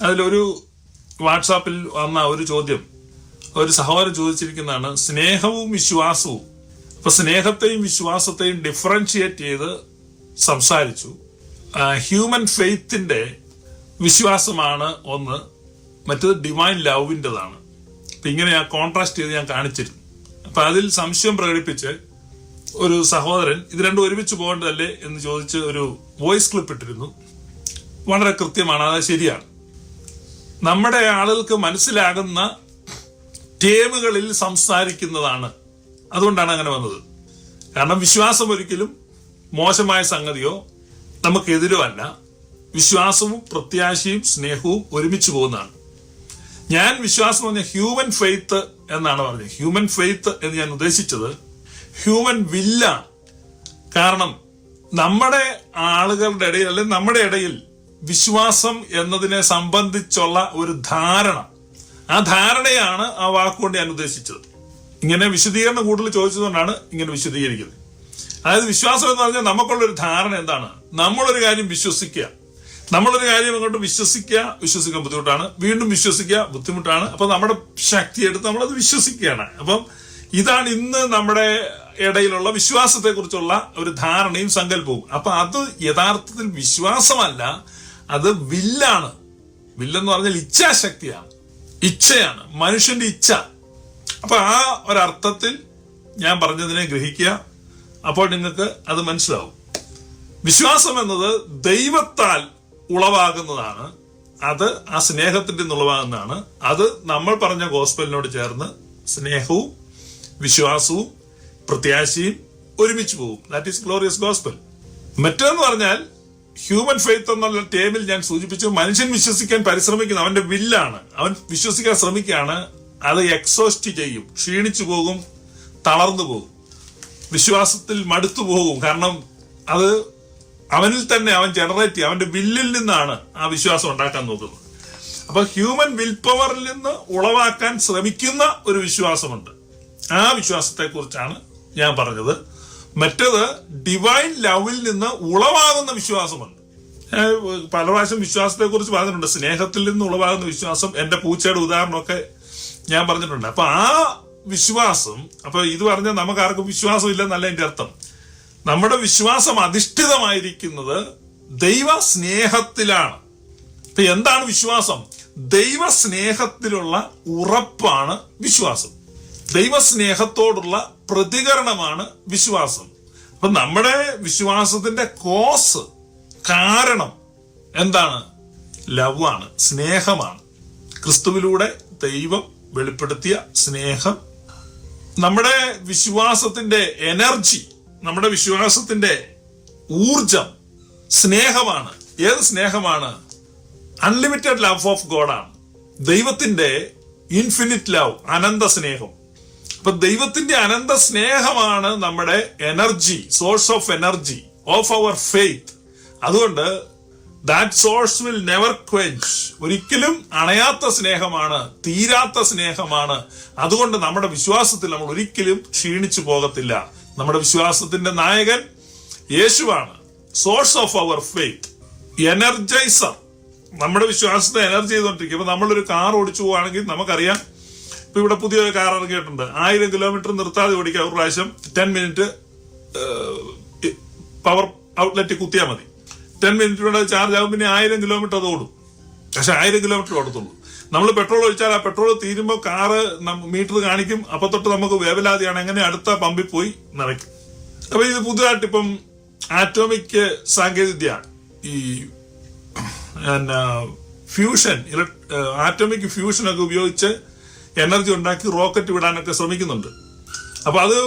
അതിലൊരു വാട്സാപ്പിൽ വന്ന ഒരു ചോദ്യം ഒരു സഹോദരൻ ചോദിച്ചിരിക്കുന്നതാണ്, സ്നേഹവും വിശ്വാസവും. അപ്പൊ സ്നേഹത്തെയും വിശ്വാസത്തെയും ഡിഫറൻഷിയേറ്റ് ചെയ്ത് സംസാരിച്ചു. ഹ്യൂമൻ ഫെയ്ത്തിന്റെ വിശ്വാസമാണ് ഒന്ന്, മറ്റത് ഡിവൈൻ ലവിൻ്റെതാണ്. അപ്പൊ ഇങ്ങനെ ഞാൻ കോൺട്രാസ്റ്റ് ചെയ്ത് ഞാൻ കാണിച്ചിരുന്നു. അപ്പൊ അതിൽ സംശയം പ്രകടിപ്പിച്ച് ഒരു സഹോദരൻ ഇത് രണ്ടും ഒരുമിച്ച് പോകേണ്ടതല്ലേ എന്ന് ചോദിച്ച് ഒരു വോയിസ് ക്ലിപ്പ് ഇട്ടിരുന്നു. വളരെ കൃത്യമാണ്, അത് ശരിയാണ്. നമ്മുടെ ആളുകൾക്ക് മനസ്സിലാകുന്ന ടേമുകളിൽ സംസാരിക്കുന്നതാണ്, അതുകൊണ്ടാണ് അങ്ങനെ വന്നത്. കാരണം വിശ്വാസം ഒരിക്കലും മോശമായ സംഗതിയോ നമുക്കെതിരോ അല്ല. വിശ്വാസവും പ്രത്യാശയും സ്നേഹവും ഒരുമിച്ച് പോകുന്നതാണ്. ഞാൻ വിശ്വാസം പറഞ്ഞ ഹ്യൂമൻ ഫെയ്ത്ത് എന്നാണ് പറഞ്ഞത്. ഹ്യൂമൻ ഫെയ്ത്ത് എന്ന് ഞാൻ ഉദ്ദേശിച്ചത് ഹ്യൂമൻ വില്ലാണ്. കാരണം നമ്മുടെ ആളുകളുടെ ഇടയിൽ അല്ലെങ്കിൽ നമ്മുടെ ഇടയിൽ വിശ്വാസം എന്നതിനെ സംബന്ധിച്ചുള്ള ഒരു ധാരണ, ആ ധാരണയാണ് ആ വാക്കുകൊണ്ട് ഞാൻ ഉദ്ദേശിച്ചത്. ഇങ്ങനെ വിശദീകരണം കൂടുതൽ ചോദിച്ചതുകൊണ്ടാണ് ഇങ്ങനെ വിശദീകരിക്കുന്നത്. അതായത് വിശ്വാസം എന്ന് പറഞ്ഞാൽ നമുക്കുള്ളൊരു ധാരണ എന്താണ്, നമ്മളൊരു കാര്യം വിശ്വസിക്കുക, നമ്മളൊരു കാര്യം അങ്ങോട്ട് വിശ്വസിക്കാൻ ബുദ്ധിമുട്ടാണ്, വീണ്ടും വിശ്വസിക്കുക ബുദ്ധിമുട്ടാണ്. അപ്പൊ നമ്മുടെ ശക്തി എടുത്ത് നമ്മളത് വിശ്വസിക്കുകയാണ്. അപ്പം ഇതാണ് ഇന്ന് നമ്മുടെ ഇടയിലുള്ള വിശ്വാസത്തെ കുറിച്ചുള്ള ഒരു ധാരണയും സങ്കല്പവും. അപ്പൊ അത് യഥാർത്ഥത്തിൽ വിശ്വാസമല്ല, അത് വില്ലാണ്. വില്ലെന്ന് പറഞ്ഞാൽ ഇച്ഛാശക്തിയാണ്, ഇച്ഛയാണ്, മനുഷ്യന്റെ ഇച്ഛ. അപ്പൊ ആ ഒരർത്ഥത്തിൽ ഞാൻ പറഞ്ഞതിനെ ഗ്രഹിക്കുക, അപ്പോൾ നിങ്ങൾക്ക് അത് മനസ്സിലാവും. വിശ്വാസം എന്നത് ദൈവത്താൽ ഉളവാകുന്നതാണ്, അത് ആ സ്നേഹത്തിന്റെ ഉളവാകുന്നതാണ്. അത് നമ്മൾ പറഞ്ഞ ഗോസ്പലിനോട് ചേർന്ന് സ്നേഹവും വിശ്വാസവും പ്രത്യാശയും ഒരുമിച്ച് പോകും. That is glorious gospel. മറ്റേന്ന് പറഞ്ഞാൽ ഹ്യൂമൻ ഫെയ്ത്ത് എന്നുള്ള ടേമിൽ ഞാൻ സൂചിപ്പിച്ചു, മനുഷ്യൻ വിശ്വസിക്കാൻ പരിശ്രമിക്കുന്ന അവന്റെ വില്ലാണ്, അവൻ വിശ്വസിക്കാൻ ശ്രമിക്കുകയാണ്. അത് എക്സോസ്റ്റ് ചെയ്യും, ക്ഷീണിച്ചു പോകും, തളർന്നു പോകും, വിശ്വാസത്തിൽ മടുത്തു പോകും. കാരണം അത് അവനിൽ തന്നെ അവൻ ജനറേറ്റ് ചെയ്യും, അവന്റെ വില്ലിൽ നിന്നാണ് ആ വിശ്വാസം ഉണ്ടാക്കാൻ നോക്കുന്നത്. അപ്പൊ ഹ്യൂമൻ വിൽ പവറിൽ നിന്ന് ഉളവാക്കാൻ ശ്രമിക്കുന്ന ഒരു വിശ്വാസമുണ്ട്. ആ വിശ്വാസത്തെ കുറിച്ചാണ് ഞാൻ പറഞ്ഞത്. മറ്റത് ഡിവൈൻ ലവിൽ നിന്ന് ഉളവാകുന്ന വിശ്വാസമുണ്ട്. പല പ്രാവശ്യം വിശ്വാസത്തെ കുറിച്ച് പറഞ്ഞിട്ടുണ്ട്. സ്നേഹത്തിൽ നിന്ന് ഉളവാകുന്ന വിശ്വാസം, എന്റെ പൂച്ചയുടെ ഉദാഹരണമൊക്കെ ഞാൻ പറഞ്ഞിട്ടുണ്ട്. അപ്പൊ ആ വിശ്വാസം, അപ്പൊ ഇത് പറഞ്ഞാൽ നമുക്ക് ആർക്കും വിശ്വാസം ഇല്ലെന്നല്ല എന്റെ അർത്ഥം. നമ്മുടെ വിശ്വാസം അധിഷ്ഠിതമായിരിക്കുന്നത് ദൈവ സ്നേഹത്തിലാണ്. ഇപ്പൊ എന്താണ് വിശ്വാസം? ദൈവ സ്നേഹത്തിലുള്ള ഉറപ്പാണ് വിശ്വാസം. ദൈവസ്നേഹത്തോടുള്ള പ്രതികരണമാണ് വിശ്വാസം. അപ്പൊ നമ്മുടെ വിശ്വാസത്തിന്റെ കോസ്, കാരണം എന്താണ്? ലവ് ആണ്, സ്നേഹമാണ്. ക്രിസ്തുവിലൂടെ ദൈവം വെളിപ്പെടുത്തിയ സ്നേഹം. നമ്മുടെ വിശ്വാസത്തിന്റെ എനർജി, നമ്മുടെ വിശ്വാസത്തിന്റെ ഊർജം സ്നേഹമാണ്. ഏത് സ്നേഹമാണ്? അൺലിമിറ്റഡ് ലവ് ഓഫ് ഗോഡാണ്. ദൈവത്തിന്റെ ഇൻഫിനിറ്റ് ലവ്, അനന്ത സ്നേഹം. അപ്പൊ ദൈവത്തിന്റെ അനന്ത സ്നേഹമാണ് നമ്മുടെ energy, source of energy of our faith. അതുകൊണ്ട് that source will never quench. ഒരിക്കലും അണയാത്ത സ്നേഹമാണ്, തീരാത്ത സ്നേഹമാണ്. അതുകൊണ്ട് നമ്മുടെ വിശ്വാസത്തിൽ നമ്മൾ ഒരിക്കലും ക്ഷീണിച്ചു പോകത്തില്ല. നമ്മുടെ വിശ്വാസത്തിന്റെ നായകൻ യേശുവാണ്, source of our faith, energiser. നമ്മുടെ വിശ്വാസത്തെ എനർജി ചെയ്തുകൊണ്ടിരിക്കും. ഇപ്പൊ നമ്മളൊരു കാർ ഓടിച്ചു പോവുകയാണെങ്കിൽ നമുക്കറിയാം, ഇപ്പൊ ഇവിടെ പുതിയൊരു കാർ ഇറങ്ങിയിട്ടുണ്ട്, 1000 കിലോമീറ്റർ നിർത്താതെ ഓടിക്കാം. ഒരു പ്രാവശ്യം 10 മിനിറ്റ് പവർ ഔട്ട്ലെറ്റ് കുത്തിയാൽ മതി. 10 മിനിറ്റ് കൊണ്ട് ചാർജ് ആകും, പിന്നെ 1000 കിലോമീറ്റർ അത് ഓടും. പക്ഷെ 1000 കിലോമീറ്റർ ഓടത്തുള്ളൂ. നമ്മൾ പെട്രോൾ ഒഴിച്ചാൽ ആ പെട്രോൾ തീരുമ്പോൾ കാറ് മീറ്റർ കാണിക്കും. അപ്പൊ തൊട്ട് നമുക്ക് വേവലാതിയാണ്, എങ്ങനെ അടുത്ത പമ്പിൽ പോയി നിറയ്ക്കും. അപ്പൊ ഇത് പുതുതായിട്ട് ഇപ്പം ആറ്റോമിക് സാങ്കേതികവിദ്യ, ഈ ഫ്യൂഷൻ, ആറ്റോമിക് ഫ്യൂഷൻ ഒക്കെ ഉപയോഗിച്ച് എനർജി ഉണ്ടാക്കി റോക്കറ്റ് വിടാനൊക്കെ ശ്രമിക്കുന്നുണ്ട്. അപ്പൊ അത്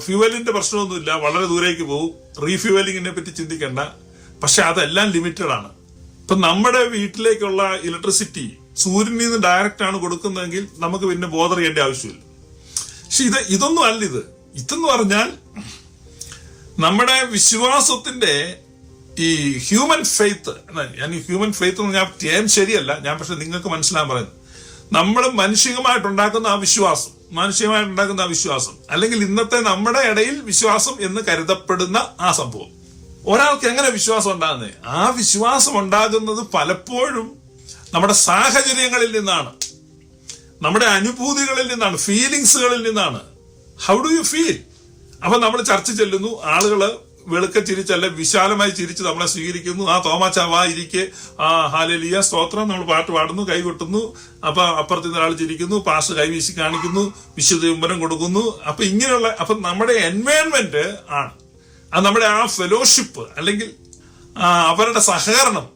ഫ്യൂവലിന്റെ പ്രശ്നമൊന്നുമില്ല, വളരെ ദൂരേക്ക് പോകും. റീഫ്യൂവലിങ്ങിനെ പറ്റി ചിന്തിക്കേണ്ട. പക്ഷെ അതെല്ലാം ലിമിറ്റഡ് ആണ്. ഇപ്പൊ നമ്മുടെ വീട്ടിലേക്കുള്ള ഇലക്ട്രിസിറ്റി സൂര്യനിൽ നിന്ന് ഡയറക്റ്റ് ആണ് കൊടുക്കുന്നതെങ്കിൽ നമുക്ക് പിന്നെ ബോധർ ചെയ്യേണ്ട ആവശ്യമില്ല. പക്ഷെ ഇതൊന്നും അല്ല. ഇതെന്ന് പറഞ്ഞാൽ നമ്മുടെ വിശ്വാസത്തിന്റെ ഈ ഹ്യൂമൻ ഫെയ്ത്ത്. ഞാൻ ഈ ഹ്യൂമൻ ഫെയ്ത്ത് എന്ന് ഞാൻ ടേം ശരിയല്ല, ഞാൻ പക്ഷെ നിങ്ങൾക്ക് മനസ്സിലാൻ പറയുന്നത്, നമ്മൾ മാനുഷികമായിട്ടുണ്ടാക്കുന്ന ആ വിശ്വാസം, അല്ലെങ്കിൽ ഇന്നത്തെ നമ്മുടെ ഇടയിൽ വിശ്വാസം എന്ന് കരുതപ്പെടുന്ന ആ സംഭവം. ഒരാൾക്ക് എങ്ങനെ വിശ്വാസം ഉണ്ടാകുന്നത്? ആ വിശ്വാസം ഉണ്ടാകുന്നത് പലപ്പോഴും നമ്മുടെ സാഹചര്യങ്ങളിൽ നിന്നാണ്, നമ്മുടെ അനുഭൂതികളിൽ നിന്നാണ്, ഫീലിങ്സുകളിൽ നിന്നാണ്. How do you feel? അപ്പൊ നമ്മൾ ചർച്ച ചെല്ലുന്നു, ആളുകള് വെളുക്ക ചിരിച്ചല്ല വിശാലമായി ചിരിച്ച് നമ്മളെ സ്വീകരിക്കുന്നു. ആ തോമാച്ചാവാ ഇരിക്കെ, ആ ഹാലേലിയ സ്തോത്രം, നമ്മൾ പാട്ട് പാടുന്നു, കൈ കൊട്ടുന്നു. അപ്പൊ അപ്പുറത്ത് നിന്ന് ഒരാൾ ചിരിക്കുന്നു, പാസ് കൈവീശി കാണിക്കുന്നു, വിശുദ്ധ ചുംബനം കൊടുക്കുന്നു. അപ്പൊ ഇങ്ങനെയുള്ള, അപ്പൊ നമ്മുടെ എൻവയൺമെന്റ് ആണ് അത്, നമ്മുടെ ആ ഫെലോഷിപ്പ് അല്ലെങ്കിൽ അവരുടെ സഹകരണം,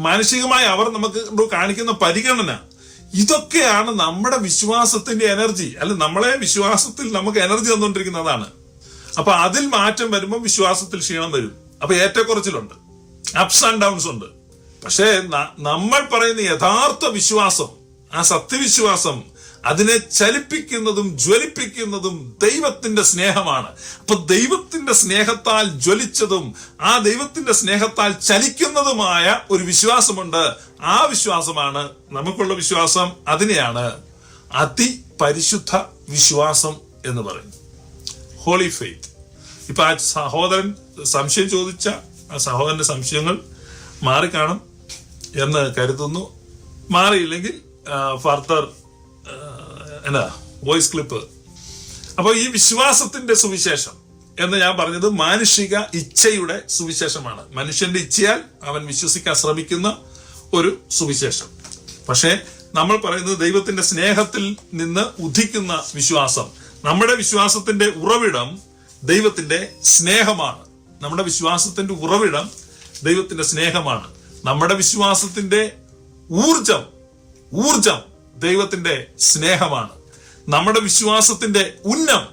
മാനസികമായി അവർ നമുക്ക് കാണിക്കുന്ന പരിഗണന, ഇതൊക്കെയാണ് നമ്മുടെ വിശ്വാസത്തിന്റെ എനർജി. അല്ല, നമ്മളെ വിശ്വാസത്തിൽ നമുക്ക് എനർജി തന്നുകൊണ്ടിരിക്കുന്നതാണ്. അപ്പൊ അതിൽ മാറ്റം വരുമ്പോൾ വിശ്വാസത്തിൽ ക്ഷീണം വരും. അപ്പൊ ഏറ്റക്കുറച്ചിലുണ്ട്, അപ്സ് ആൻഡ് ഡൗൺസ് ഉണ്ട്. പക്ഷേ നമ്മൾ പറയുന്ന യഥാർത്ഥ വിശ്വാസം, ആ സത്യവിശ്വാസം, അതിനെ ചലിപ്പിക്കുന്നതും ജ്വലിപ്പിക്കുന്നതും ദൈവത്തിന്റെ സ്നേഹമാണ്. അപ്പൊ ദൈവത്തിന്റെ സ്നേഹത്താൽ ജ്വലിച്ചതും ആ ദൈവത്തിന്റെ സ്നേഹത്താൽ ചലിക്കുന്നതുമായ ഒരു വിശ്വാസമുണ്ട്. ആ വിശ്വാസമാണ് നമുക്കുള്ള വിശ്വാസം. അതിനെയാണ് അതിപരിശുദ്ധ വിശ്വാസം എന്ന് പറയുന്നത്, ഹോളി ഫെയ്ത്ത്. ഇപ്പൊ ആ സഹോദരൻ സംശയം ചോദിച്ച ആ സഹോദരന്റെ സംശയങ്ങൾ മാറിക്കാണും എന്ന് കരുതുന്നു. മാറിയില്ലെങ്കിൽ ഫർദർ വോയിസ് ക്ലിപ്പ്. അപ്പൊ ഈ വിശ്വാസത്തിന്റെ സുവിശേഷം എന്ന് ഞാൻ പറഞ്ഞത് മാനുഷിക ഇച്ഛയുടെ സുവിശേഷമാണ്. മനുഷ്യന്റെ ഇച്ഛയാൽ അവൻ വിശ്വസിക്കാൻ ശ്രമിക്കുന്ന ഒരു സുവിശേഷം. പക്ഷെ നമ്മൾ പറയുന്നത് ദൈവത്തിന്റെ സ്നേഹത്തിൽ നിന്ന് ഉദിക്കുന്ന വിശ്വാസം. നമ്മുടെ വിശ്വാസത്തിന്റെ ഉറവിടം ദൈവത്തിന്റെ സ്നേഹമാണ്. നമ്മുടെ വിശ്വാസത്തിന്റെ ഉറവിടം ദൈവത്തിന്റെ സ്നേഹമാണ്. നമ്മുടെ വിശ്വാസത്തിന്റെ ഊർജം ദൈവത്തിന്റെ സ്നേഹമാണ്. നമ്മുടെ വിശ്വാസത്തിന്റെ ഉന്നം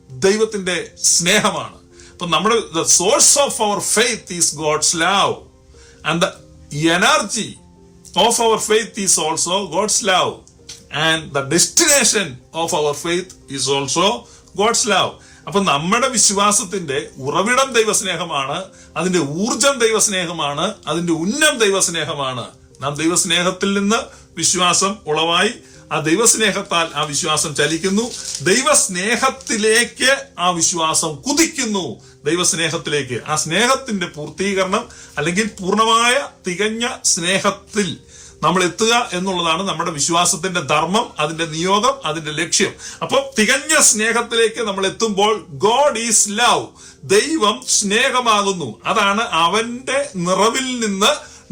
ദൈവത്തിന്റെ സ്നേഹമാണ്. അപ്പൊ നമ്മുടെ the source of our faith is God's love and the energy of our faith is also God's love and the destination of our faith is also God's love. അപ്പൊ നമ്മുടെ വിശ്വാസത്തിന്റെ ഉറവിടം ദൈവസ്നേഹമാണ്, അതിന്റെ ഊർജം ദൈവസ്നേഹമാണ്, അതിന്റെ ഉന്നം ദൈവസ്നേഹമാണ്. നാം ദൈവസ്നേഹത്തിൽ നിന്ന് വിശ്വാസം ഉളവായി, ആ ദൈവസ്നേഹത്താൽ ആ വിശ്വാസം ചലിക്കുന്നു, ദൈവസ്നേഹത്തിലേക്ക് ആ വിശ്വാസം കുതിക്കുന്നു, ദൈവസ്നേഹത്തിലേക്ക്. ആ സ്നേഹത്തിന്റെ പൂർത്തീകരണം അല്ലെങ്കിൽ പൂർണ്ണമായ തികഞ്ഞ സ്നേഹത്തിൽ നമ്മൾ എത്തുക എന്നുള്ളതാണ് നമ്മുടെ വിശ്വാസത്തിന്റെ ധർമ്മം, അതിന്റെ നിയോഗം, അതിന്റെ ലക്ഷ്യം. അപ്പൊ തികഞ്ഞ സ്നേഹത്തിലേക്ക് നമ്മൾ എത്തുമ്പോൾ ഗോഡ് ഈസ് ലവ്, ദൈവം സ്നേഹമാകുന്നു. അതാണ് അവന്റെ നിറവിൽ നിന്ന്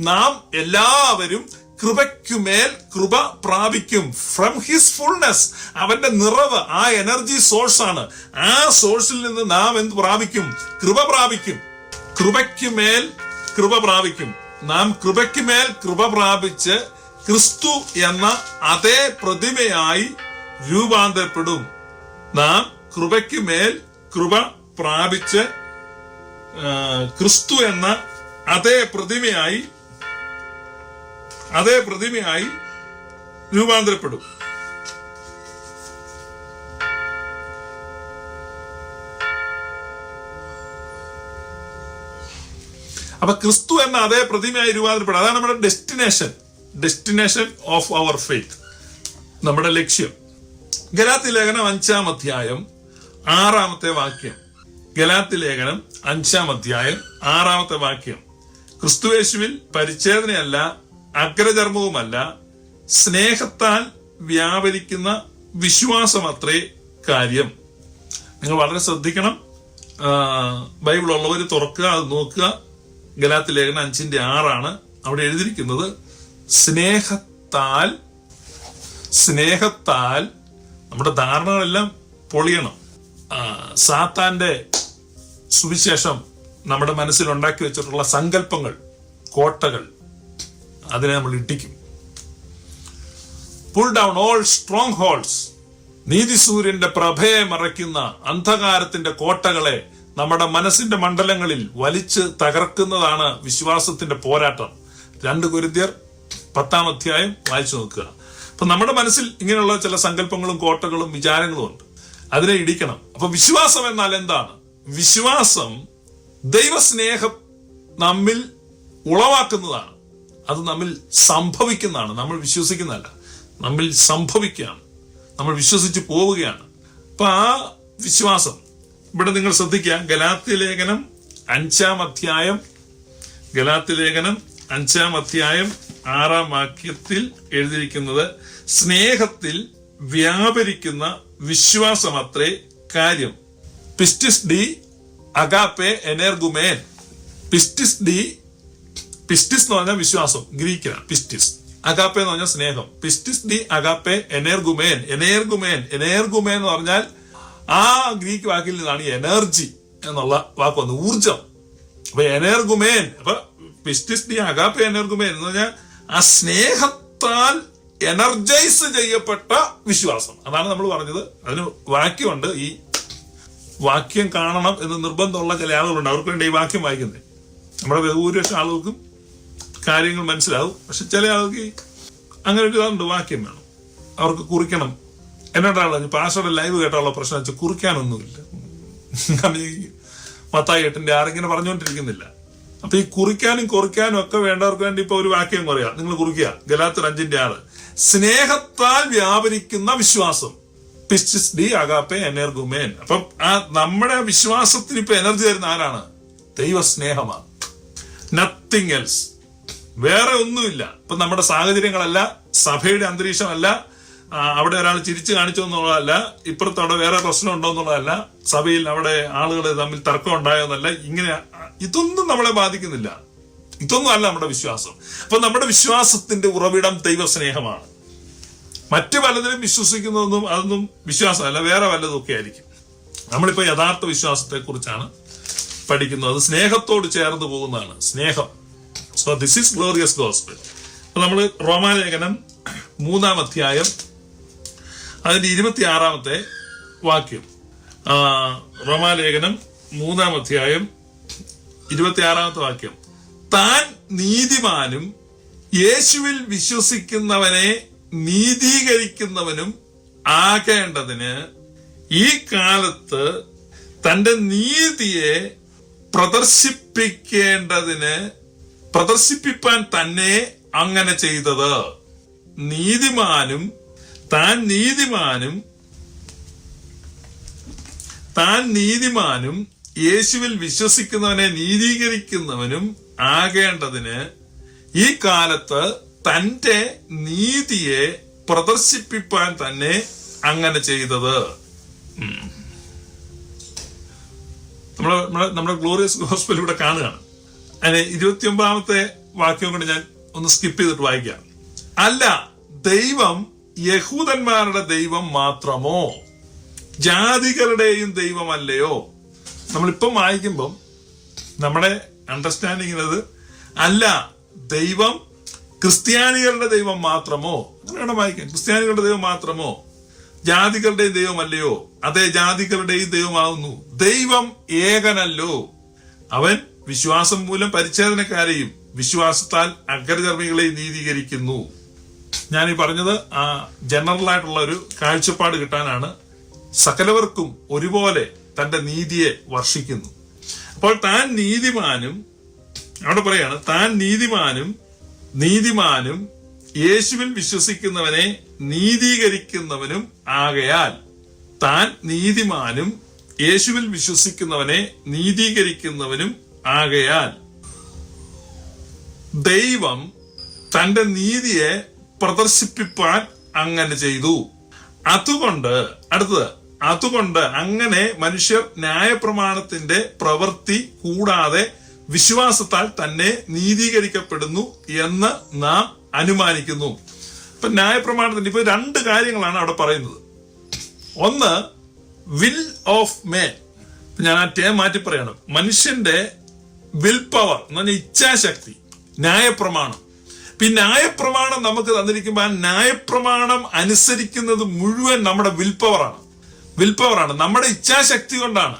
നാം എല്ലാവരും കൃപയ്ക്കുമേൽ കൃപ പ്രാപിക്കും. ഫ്രം ഹിസ് ഫുൾനെസ്, അവന്റെ നിറവ്, ആ എനർജി സോഴ്സ് ആണ്. ആ സോഴ്സിൽ നിന്ന് നാം എന്ത് പ്രാപിക്കും? കൃപ പ്രാപിക്കും. കൃപയ്ക്കുമേൽ കൃപ പ്രാപിക്കും. നാം കൃപയ്ക്കുമേൽ കൃപ പ്രാപിച്ച് ക്രിസ്തു എന്ന അതേ പ്രതിമയായി രൂപാന്തരപ്പെടും. നാം കൃപയ്ക്കുമേൽ കൃപ പ്രാപിച്ച് ക്രിസ്തു എന്ന അതേ പ്രതിമയായി രൂപാന്തരപ്പെടും. അപ്പൊ ക്രിസ്തു എന്ന അതേ പ്രതിമയായി രൂപാന്തരപ്പെടും. അതാണ് നമ്മുടെ ഡെസ്റ്റിനേഷൻ ഓഫ് അവർ ഫെയ്ത്ത്, നമ്മുടെ ലക്ഷ്യം. ഗലാത്യ ലേഖനം 5-ാം അധ്യായം 6-ാമത്തെ വാക്യം. ഗലാത്യ ലേഖനം 5-ാം അധ്യായം 6-ാമത്തെ വാക്യം. ക്രിസ്തുയേശുവിൽ പരിച്ഛേദനയല്ല, അഗ്രചർമ്മവുമല്ല, സ്നേഹത്താൽ വ്യാപരിക്കുന്ന വിശ്വാസമത്രേ കാര്യം. നിങ്ങൾ വളരെ ശ്രദ്ധിക്കണം. ബൈബിൾ ഉള്ളവർ തുറക്കുക, അത് നോക്കുക. ഗലാത്യ ലേഖനം 5-6 അവിടെ എഴുതിയിരിക്കുന്നത്. സ്നേഹത്താൽ നമ്മുടെ ധാരണകളെല്ലാം പൊളിയണം. സാത്താന്റെ സുവിശേഷം നമ്മുടെ മനസ്സിൽ ഉണ്ടാക്കി വെച്ചിട്ടുള്ള സങ്കല്പങ്ങൾ, കോട്ടകൾ, അതിനെ നമ്മൾ ഇട്ടിക്കും. Pull down all strongholds. നീതിസൂര്യന്റെ പ്രഭയെ മറയ്ക്കുന്ന അന്ധകാരത്തിന്റെ കോട്ടകളെ നമ്മുടെ മനസ്സിന്റെ മണ്ഡലങ്ങളിൽ വലിച്ച് തകർക്കുന്നതാണ് വിശ്വാസത്തിന്റെ പോരാട്ടം. 2 കൊരിന്ത്യർ 10-ാം അധ്യായം വായിച്ചു നോക്കുക. അപ്പൊ നമ്മുടെ മനസ്സിൽ ഇങ്ങനെയുള്ള ചില സങ്കല്പങ്ങളും കോട്ടകളും വിചാരങ്ങളും ഉണ്ട്, അതിനെ ഇടിക്കണം. അപ്പൊ വിശ്വാസം എന്നാൽ എന്താണ്? വിശ്വാസം ദൈവസ്നേഹം നമ്മിൽ ഉളവാക്കുന്നതാണ്. അത് നമ്മിൽ സംഭവിക്കുന്നതാണ്. നമ്മൾ വിശ്വസിക്കുന്നതല്ല, നമ്മിൽ സംഭവിക്കുകയാണ്. നമ്മൾ വിശ്വസിച്ച് പോവുകയാണ്. അപ്പൊ ആ വിശ്വാസം ഇവിടെ നിങ്ങൾ ശ്രദ്ധിക്കുക. ഗലാത്യ ലേഖനം 5-ാം അധ്യായം 6-ാം വാക്യത്തിൽ എഴുതിയിരിക്കുന്നത് സ്നേഹത്തിൽ വ്യാപരിക്കുന്ന വിശ്വാസമത്രേ കാര്യം. പിസ്റ്റിസ് ഡി അഗാപ്പെ എനർഗുമേൻ. പിസ്റ്റിസ് എന്ന് പറഞ്ഞാൽ വിശ്വാസം, ഗ്രീക്കിലാണ് പിസ്റ്റിസ്. അഗാപ്പെ എന്ന് പറഞ്ഞാൽ സ്നേഹം. പിസ്റ്റിസ് ഡി അഗാപ്പെ എനർഗുമേൻ. എനർഗുമേൻ എന്ന് പറഞ്ഞാൽ ആ ഗ്രീക്ക് വാക്കിൽ നിന്നാണ് എനർജി എന്നുള്ള വാക്ക് വന്നത്, ഊർജം. അപ്പൊ എനർഗുമേൻ, അപ്പൊ പിസ്റ്റിസ് ഡി അഗാപ്പെ എനർഗുമേൻ എന്ന് പറഞ്ഞാൽ ആ സ്നേഹത്താൽ എനർജൈസ് ചെയ്യപ്പെട്ട വിശ്വാസം. അതാണ് നമ്മൾ പറഞ്ഞത്. അതിന് വാക്യമുണ്ട്. ഈ വാക്യം കാണണം എന്ന് നിർബന്ധമുള്ള ചില ആളുകളുണ്ട്. അവർക്ക് വേണ്ടി ഈ വാക്യം വായിക്കുന്നത്. നമ്മുടെ ബഹുഭൂരിപക്ഷം ആളുകൾക്കും കാര്യങ്ങൾ മനസ്സിലാവും. പക്ഷെ ചില ആൾക്ക് അങ്ങനെ ഒരു ഇതുണ്ട്, വാക്യം വേണം, അവർക്ക് കുറിക്കണം. എന്നോടാണ് പാസ്റ്ററുടെ ലൈവ് കേട്ടുള്ള പ്രശ്നം വെച്ചാൽ കുറിക്കാനൊന്നുമില്ല. മത്തായി 8:6 ഇങ്ങനെ പറഞ്ഞുകൊണ്ടിരിക്കുന്നില്ല. അപ്പൊ ഈ കുറിക്കാനും കുറിക്കാനും ഒക്കെ വേണ്ടവർക്ക് വേണ്ടി ഇപ്പൊ ഒരു വാക്യം പറയാം, നിങ്ങൾ കുറിക്കുക. ഗലാത്യർ 5:6 സ്നേഹത്താൽ വ്യാപരിക്കുന്ന വിശ്വാസം. പിസ്റ്റിസ് ഡി അഗാപ്പെ എനർഗുമേൻ. അപ്പം ആ നമ്മുടെ വിശ്വാസത്തിന് ഇപ്പൊ എനർജി തരുന്ന ആരാണ്? ദൈവ സ്നേഹമാണ്, നത്തിങ് എൽസ്. വേറെ ഒന്നുമില്ല. ഇപ്പൊ നമ്മുടെ സാഹചര്യങ്ങളല്ല, സഭയുടെ അന്തരീക്ഷമല്ല, അവിടെ ഒരാൾ ചിരിച്ചു കാണിച്ചു എന്നുള്ളതല്ല, ഇപ്പുറത്തവിടെ വേറെ പ്രശ്നം ഉണ്ടോ എന്നുള്ളതല്ല, സഭയിൽ അവിടെ ആളുകൾ തമ്മിൽ തർക്കം ഉണ്ടായോന്നല്ല. ഇങ്ങനെ ഇതൊന്നും നമ്മളെ ബാധിക്കുന്നില്ല. ഇതൊന്നും അല്ല നമ്മുടെ വിശ്വാസം. അപ്പൊ നമ്മുടെ വിശ്വാസത്തിന്റെ ഉറവിടം ദൈവസ്നേഹമാണ്. മറ്റു പലതിലും വിശ്വസിക്കുന്നതൊന്നും അതൊന്നും വിശ്വാസമല്ല, വേറെ വല്ലതും ഒക്കെ ആയിരിക്കും. നമ്മളിപ്പോ യഥാർത്ഥ വിശ്വാസത്തെ കുറിച്ചാണ് പഠിക്കുന്നത്. അത് സ്നേഹത്തോട് ചേർന്ന് പോകുന്നതാണ്, സ്നേഹം. So this is glorious gospel. അപ്പൊ നമ്മൾ റോമാലേഖനം 3-ാം അധ്യായം അതിന്റെ 26-ാമത്തെ വാക്യം. റോമാലേഖനം 3-ാം അധ്യായം 26-ാമത്തെ വാക്യം. താൻ നീതിമാനും യേശുവിൽ വിശ്വസിക്കുന്നവനെ നീതീകരിക്കുന്നവനും ആകേണ്ടതിന് ഈ കാലത്ത് തന്റെ നീതിയെ പ്രദർശിപ്പിപ്പാൻ തന്നെ അങ്ങനെ ചെയ്തത്. താൻ നീതിമാനും യേശുവിൽ വിശ്വസിക്കുന്നവനെ നീതീകരിക്കുന്നവനും ആകേണ്ടതിന് ഈ കാലത്ത് തന്റെ നീതിയെ പ്രദർശിപ്പിപ്പാൻ തന്നെ അങ്ങനെ ചെയ്തത്. നമ്മുടെ ഗ്ലോറിയസ് ഗോസ്പൽ ഇവിടെ കാണുകയാണ്. അതിന് 29-ാമത്തെ വാക്യം കൊണ്ട് ഞാൻ ഒന്ന് സ്കിപ്പ് ചെയ്തിട്ട് വായിക്കാം. അല്ല, ദൈവം യഹൂദന്മാരുടെ ദൈവം മാത്രമോ, ജാതികളുടെയും ദൈവമല്ലയോ? നമ്മളിപ്പം വായിക്കുമ്പം നമ്മുടെ അണ്ടർസ്റ്റാൻഡിങ്ങിനത് അല്ല, ദൈവം ക്രിസ്ത്യാനികളുടെ ദൈവം മാത്രമോ, അങ്ങനെയാണ് വായിക്കാം. ക്രിസ്ത്യാനികളുടെ ദൈവം മാത്രമോ, ജാതികളുടെയും ദൈവമല്ലയോ? അതെ, ജാതികളുടെയും ദൈവമാകുന്നു. ദൈവം ഏകനല്ലോ. അവൻ വിശ്വാസം മൂലം പരിച്ഛേദനക്കാരെയും വിശ്വാസത്താൽ അഗ്രചർമ്മികളെയും നീതീകരിക്കുന്നു. ഞാൻ ഈ പറഞ്ഞത് ആ ജനറൽ ആയിട്ടുള്ള ഒരു കാഴ്ചപ്പാട് കിട്ടാനാണ്. സകലവർക്കും ഒരുപോലെ തന്റെ നീതിയെ വർഷിക്കുന്നു. അപ്പോൾ താൻ നീതിമാനും, അവിടെ പറയാണ്, താൻ നീതിമാനും യേശുവിൽ വിശ്വസിക്കുന്നവനെ നീതീകരിക്കുന്നവനും ആകയാൽ. താൻ നീതിമാനും യേശുവിൽ വിശ്വസിക്കുന്നവനെ നീതീകരിക്കുന്നവനും ആകയാൽ ദൈവം തന്റെ നീതിയെ പ്രദർശിപ്പിപ്പാൻ അങ്ങനെ ചെയ്തു. അതുകൊണ്ട് അങ്ങനെ മനുഷ്യർ ന്യായപ്രമാണത്തിന്റെ പ്രവൃത്തി കൂടാതെ വിശ്വാസത്താൽ തന്നെ നീതീകരിക്കപ്പെടുന്നു എന്ന് നാം അനുമാനിക്കുന്നു. ഇപ്പൊ ന്യായപ്രമാണത്തിന്റെ ഇപ്പൊ 2 കാര്യങ്ങളാണ് അവിടെ പറയുന്നത്. ഒന്ന്, വിൽ ഓഫ് മാൻ. ഞാൻ ആ ടേം മാറ്റി പറയാണ്. മനുഷ്യന്റെ വിൽ പവർ എന്ന് പറഞ്ഞാൽ ഇച്ഛാശക്തി, ന്യായപ്രമാണം. ഈ ന്യായപ്രമാണം നമുക്ക് തന്നിരിക്കുമ്പോൾ ആ ന്യായപ്രമാണം അനുസരിക്കുന്നത് മുഴുവൻ നമ്മുടെ വിൽ പവറാണ്, നമ്മുടെ ഇച്ഛാശക്തി കൊണ്ടാണ്.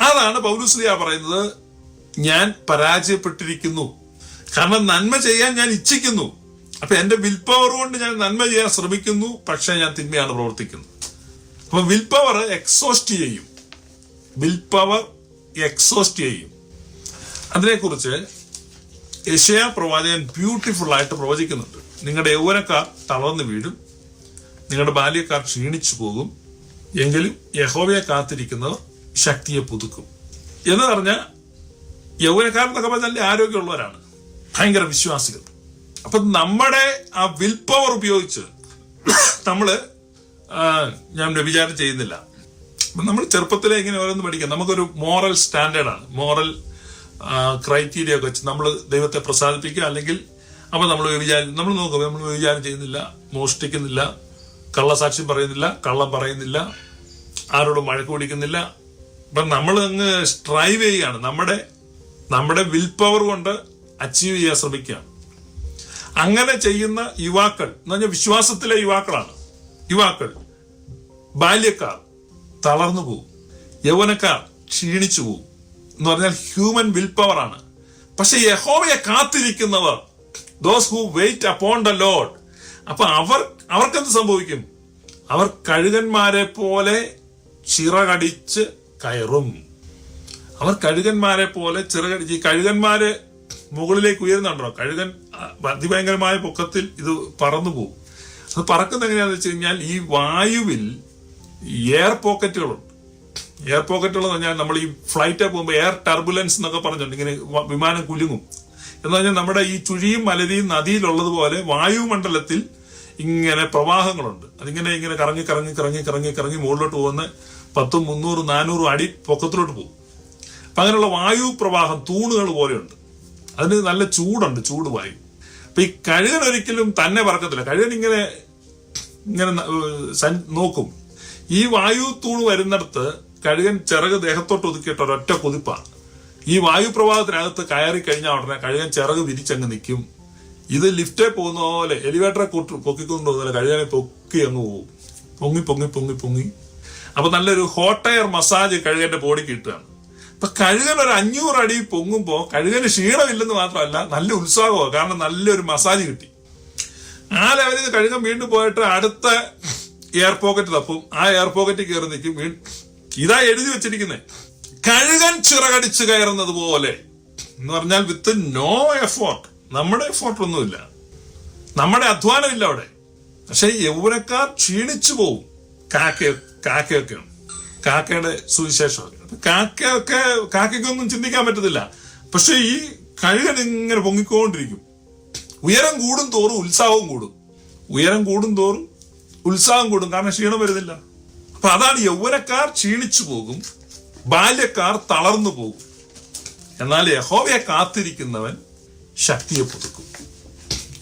അതാണ് പൗലോസ്ലീഹ പറയുന്നത്, ഞാൻ പരാജയപ്പെട്ടിരിക്കുന്നു. കാരണം നന്മ ചെയ്യാൻ ഞാൻ ഇച്ഛിക്കുന്നു. അപ്പൊ എന്റെ വിൽ പവർ കൊണ്ട് ഞാൻ നന്മ ചെയ്യാൻ ശ്രമിക്കുന്നു, പക്ഷെ ഞാൻ തിന്മയാണ് പ്രവർത്തിക്കുന്നത്. അപ്പൊ വിൽ പവർ എക്സോസ്റ്റ് ചെയ്യും. അതിനെക്കുറിച്ച് യെശയ്യാ പ്രവാചകൻ ബ്യൂട്ടിഫുൾ ആയിട്ട് പ്രവചിക്കുന്നുണ്ട്. നിങ്ങളുടെ യൗവനക്കാർ തളർന്നു വീഴും, നിങ്ങളുടെ ബാല്യക്കാർ ക്ഷീണിച്ചു പോകും, എങ്കിലും യഹോവയെ കാത്തിരിക്കുന്നവർ ശക്തിയെ പുതുക്കും എന്ന് പറഞ്ഞ യൗവനക്കാരെന്നൊക്കെ പറഞ്ഞാൽ നല്ല ആരോഗ്യമുള്ളവരാണ്, ഭയങ്കര വിശ്വാസികൾ. അപ്പൊ നമ്മുടെ ആ വിൽ പവർ ഉപയോഗിച്ച് ഞാൻ വ്യഭിചാരം ചെയ്യുന്നില്ല. നമ്മൾ ചെറുപ്പത്തിലെ ഇങ്ങനെ ഓരോന്ന് പഠിക്കാം. നമുക്കൊരു മോറൽ സ്റ്റാൻഡേർഡാണ്, മോറൽ ക്രൈറ്റീരിയ ഒക്കെ വെച്ച് നമ്മൾ ദൈവത്തെ പ്രസാദിപ്പിക്കുക. അല്ലെങ്കിൽ അപ്പൊ നമ്മൾ നോക്കുക, നമ്മൾ വ്യഭിചാരം ചെയ്യുന്നില്ല, മോഷ്ടിക്കുന്നില്ല, കള്ളസാക്ഷ്യം പറയുന്നില്ല, കള്ളം പറയുന്നില്ല, ആരോടും വഴക്ക് പിടിക്കുന്നില്ല. അപ്പൊ നമ്മൾ അങ്ങ് സ്ട്രൈവ് ചെയ്യുകയാണ്, നമ്മുടെ വിൽ പവർ കൊണ്ട് അച്ചീവ് ചെയ്യാൻ ശ്രമിക്കുകയാണ്. അങ്ങനെ ചെയ്യുന്ന യുവാക്കൾ എന്ന് പറഞ്ഞാൽ വിശ്വാസത്തിലെ യുവാക്കൾ, ബാല്യക്കാർ തളർന്നു പോകും, യൗവനക്കാർ ക്ഷീണിച്ചു പോകും എന്ന് പറഞ്ഞാൽ ഹ്യൂമൻ വിൽ പവർ ആണ്. പക്ഷെ യഹോവയെ കാത്തിരിക്കുന്നവർ, those who wait upon the Lord, അപ്പൊ അവർക്കെന്ത് സംഭവിക്കും? അവർ കഴുകന്മാരെ പോലെ ചിറകടിച്ച് കയറും. അവർ കഴുകന്മാരെ പോലെ ചിറകടിച്ച്, ഈ കഴുകന്മാര് മുകളിലേക്ക് ഉയരുന്നുണ്ടോ? കഴുകൻ അതിഭയങ്കരമായ പൊക്കത്തിൽ ഇത് പറന്നു പോകും. അത് പറക്കുന്ന എങ്ങനെയാന്ന് വെച്ച് കഴിഞ്ഞാൽ ഈ വായുവിൽ എയർ പോക്കറ്റുകളുണ്ട്. എയർ പോക്കറ്റുകൾ എന്ന് പറഞ്ഞാൽ നമ്മൾ ഈ ഫ്ലൈറ്റ് പോകുമ്പോൾ എയർ ടർബുലൻസ് എന്നൊക്കെ പറഞ്ഞിട്ടുണ്ട്. ഇങ്ങനെ വിമാനം കുലുങ്ങും എന്ന് പറഞ്ഞാൽ നമ്മുടെ ഈ ചുഴിയും മലരിയും നദിയിലുള്ളതുപോലെ വായുമണ്ഡലത്തിൽ ഇങ്ങനെ പ്രവാഹങ്ങളുണ്ട്. അതിങ്ങനെ കറങ്ങി കറങ്ങി കറങ്ങി കറങ്ങി കറങ്ങി മുകളിലോട്ട് പോകുന്ന 10, 300, 400 അടി പൊക്കത്തിലോട്ട് പോകും. അപ്പൊ അങ്ങനെയുള്ള വായു പ്രവാഹം തൂണുകൾ പോലെയുണ്ട്. അതിന് നല്ല ചൂടുണ്ട്, ചൂട് വായു. അപ്പൊ ഈ കഴുകൻ ഒരിക്കലും തന്നെ പറക്കത്തില്ല. കഴുകൻ ഇങ്ങനെ നോക്കും. ഈ വായു തൂണ് വരുന്നിടത്ത് കഴുകൻ ചിറക് ദേഹത്തോട്ട് ഒതുക്കിയിട്ട് ഒരൊറ്റ കുതിപ്പാണ്. ഈ വായു പ്രവാഹത്തിനകത്ത് കയറി കഴിഞ്ഞാൽ ഉടനെ കഴുകൻ ചിറക് വിരിച്ചങ്ങ് നിൽക്കും. ഇത് ലിഫ്റ്റേ പോകുന്ന പോലെ, എലിവേറ്ററെ പൊക്കിക്കൊണ്ട് പോകുന്ന പോലെ കഴുകനെ പൊക്കി അങ്ങ് പോകും. പൊങ്ങി പൊങ്ങി പൊങ്ങി പൊങ്ങി. അപ്പൊ നല്ലൊരു ഹോട്ട് എയർ മസാജ് കഴുകന്റെ ബോഡിക്ക് കിട്ടുകയാണ്. അപ്പൊ കഴുകൻ ഒരു 500 അടി പൊങ്ങുമ്പോ കഴുകന് ക്ഷീണമില്ലെന്ന് മാത്രമല്ല നല്ല ഉത്സാഹമാണ്. കാരണം നല്ലൊരു മസാജ് കിട്ടി. ആ ലെവലിൽ നിന്ന് കഴുകൻ വീണ്ടും പോയിട്ട് അടുത്ത എയർ പോക്കറ്റ് തപ്പും. ആ എയർ പോക്കറ്റിൽ കയറി നിൽക്കും. ഇതാ എഴുതി വെച്ചിരിക്കുന്നത്, കഴുകൻ ചിറകടിച്ച് കയറുന്നത് പോലെ എന്ന് പറഞ്ഞാൽ വിത്ത് നോ എഫോർട്ട്. നമ്മുടെ എഫോർട്ട് ഒന്നുമില്ല, നമ്മുടെ അധ്വാനമില്ല അവിടെ. പക്ഷെ യൗവനക്കാർ ക്ഷീണിച്ചു പോവും. കാക്കയൊക്കെയാണ്, കാക്കയുടെ സുവിശേഷമൊക്കെ. കാക്കയ്ക്കൊന്നും ചിന്തിക്കാൻ പറ്റത്തില്ല. പക്ഷെ ഈ കഴുകൻ ഇങ്ങനെ പൊങ്ങിക്കൊണ്ടിരിക്കും. ഉയരം കൂടും തോറും ഉത്സാഹവും കൂടും. ഉയരം കൂടും തോറും ഉത്സാഹം കൂടും, കാരണം ക്ഷീണം വരുന്നില്ല. അപ്പൊ അതാണ്, യൗവനക്കാർ ക്ഷീണിച്ചു പോകും, ബാല്യക്കാർ തളർന്നു പോകും. എന്നാൽ യഹോവയെ കാത്തിരിക്കുന്നവൻ ശക്തിയെ പുതുക്കും.